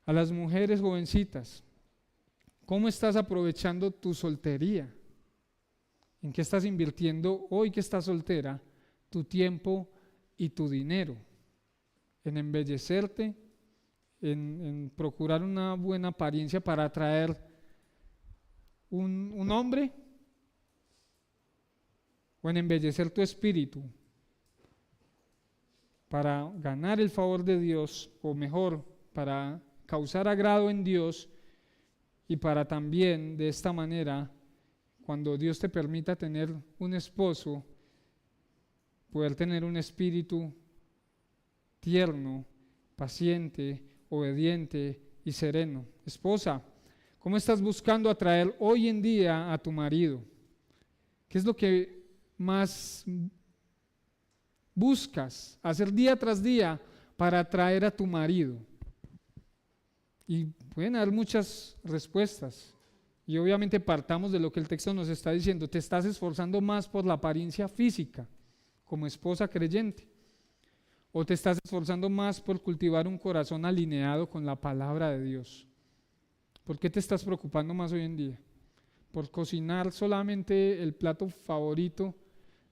A: A las mujeres jovencitas, ¿cómo estás aprovechando tu soltería? ¿En qué estás invirtiendo hoy que estás soltera tu tiempo y tu dinero? ¿En embellecerte? ¿En procurar una buena apariencia para atraer un hombre? ¿O en embellecer tu espíritu para ganar el favor de Dios, o mejor, para causar agrado en Dios y para también de esta manera, cuando Dios te permita tener un esposo, poder tener un espíritu tierno, paciente, obediente y sereno? Esposa, ¿cómo estás buscando atraer hoy en día a tu marido? ¿Qué es lo que más buscas hacer día tras día para atraer a tu marido? Y pueden haber muchas respuestas. Y obviamente partamos de lo que el texto nos está diciendo. Te estás esforzando más por la apariencia física como esposa creyente, o te estás esforzando más por cultivar un corazón alineado con la palabra de Dios. ¿Por qué te estás preocupando más hoy en día? ¿Por cocinar solamente el plato favorito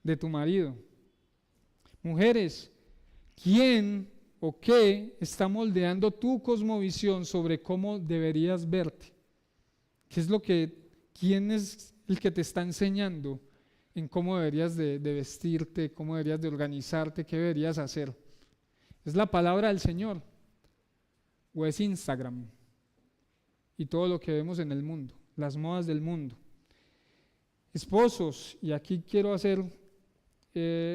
A: de tu marido? Mujeres, ¿quién o qué está moldeando tu cosmovisión sobre cómo deberías verte? ¿Quién es el que te está enseñando en cómo deberías de vestirte, cómo deberías de organizarte, qué deberías hacer? ¿Es la palabra del Señor o es Instagram y todo lo que vemos en el mundo, las modas del mundo? Esposos, y aquí quiero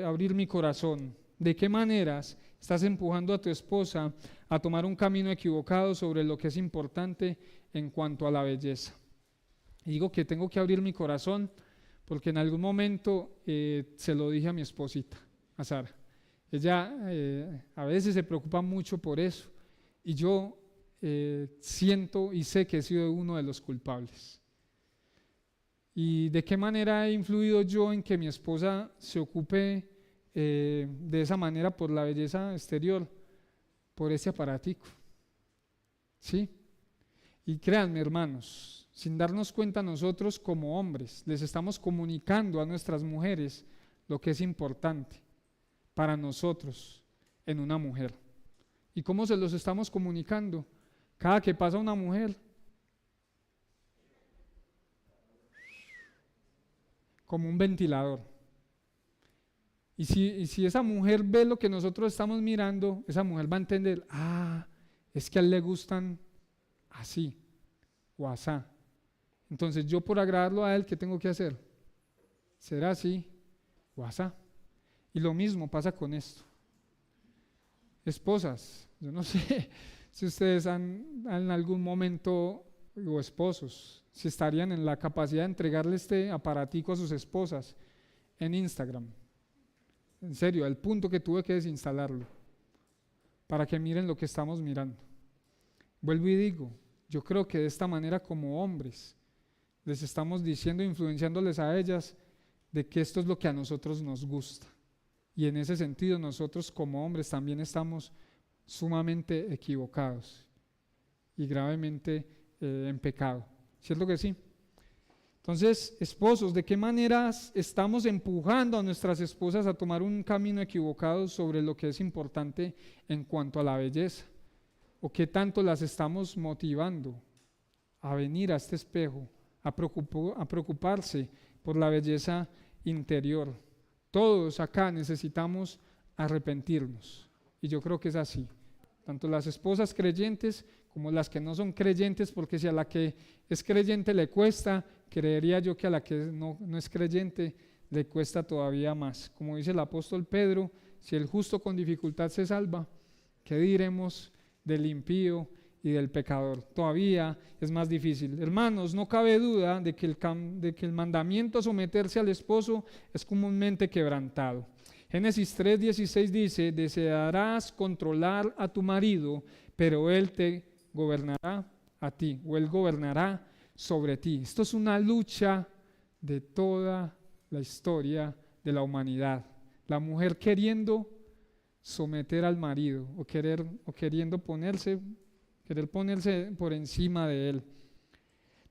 A: abrir mi corazón, ¿de qué maneras estás empujando a tu esposa a tomar un camino equivocado sobre lo que es importante en cuanto a la belleza? Y digo que tengo que abrir mi corazón porque en algún momento se lo dije a mi esposita, a Sara. Ella a veces se preocupa mucho por eso y yo siento y sé que he sido uno de los culpables. ¿Y de qué manera he influido yo en que mi esposa se ocupe de esa manera por la belleza exterior? Por ese aparatico. ¿Sí? Y créanme, hermanos, sin darnos cuenta nosotros como hombres, les estamos comunicando a nuestras mujeres lo que es importante para nosotros en una mujer. ¿Y cómo se los estamos comunicando? Cada que pasa una mujer, como un ventilador. Y si esa mujer ve lo que nosotros estamos mirando, esa mujer va a entender, es que a él le gustan así o asá. Entonces yo, por agradarlo a él, ¿qué tengo que hacer? Será así o asá. Y lo mismo pasa con esto. Esposas, yo no sé si ustedes han en algún momento o esposos, si estarían en la capacidad de entregarle este aparatico a sus esposas en Instagram. En serio, al punto que tuve que desinstalarlo para que miren lo que estamos mirando. Vuelvo y digo, yo creo que de esta manera como hombres les estamos diciendo, influenciándoles a ellas de que esto es lo que a nosotros nos gusta. Y en ese sentido nosotros como hombres también estamos sumamente equivocados y gravemente en pecado. ¿Cierto que sí? Entonces, esposos, ¿de qué maneras estamos empujando a nuestras esposas a tomar un camino equivocado sobre lo que es importante en cuanto a la belleza? ¿O qué tanto las estamos motivando a venir a este espejo, a preocuparse por la belleza interior? Todos acá necesitamos arrepentirnos, y yo creo que es así, tanto las esposas creyentes como las que no son creyentes, porque si a la que es creyente le cuesta, creería yo que a la que no es creyente le cuesta todavía más. Como dice el apóstol Pedro, si el justo con dificultad se salva, ¿qué diremos del impío y del pecador? Todavía es más difícil. Hermanos, no cabe duda de que el mandamiento a someterse al esposo es comúnmente quebrantado. Génesis 3:16 dice: desearás controlar a tu marido, pero él te gobernará a ti, o él gobernará sobre ti. Esto es una lucha de toda la historia de la humanidad. La mujer queriendo someter al marido o queriendo querer ponerse por encima de él.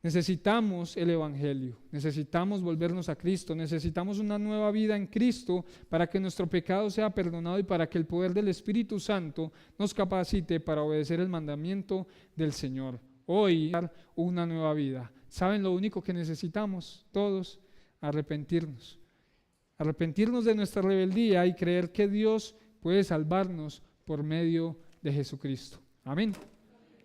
A: Necesitamos el Evangelio, necesitamos volvernos a Cristo, necesitamos una nueva vida en Cristo para que nuestro pecado sea perdonado y para que el poder del Espíritu Santo nos capacite para obedecer el mandamiento del Señor. Hoy, una nueva vida. ¿Saben lo único que necesitamos todos? Arrepentirnos. Arrepentirnos de nuestra rebeldía y creer que Dios puede salvarnos por medio de Jesucristo. Amén.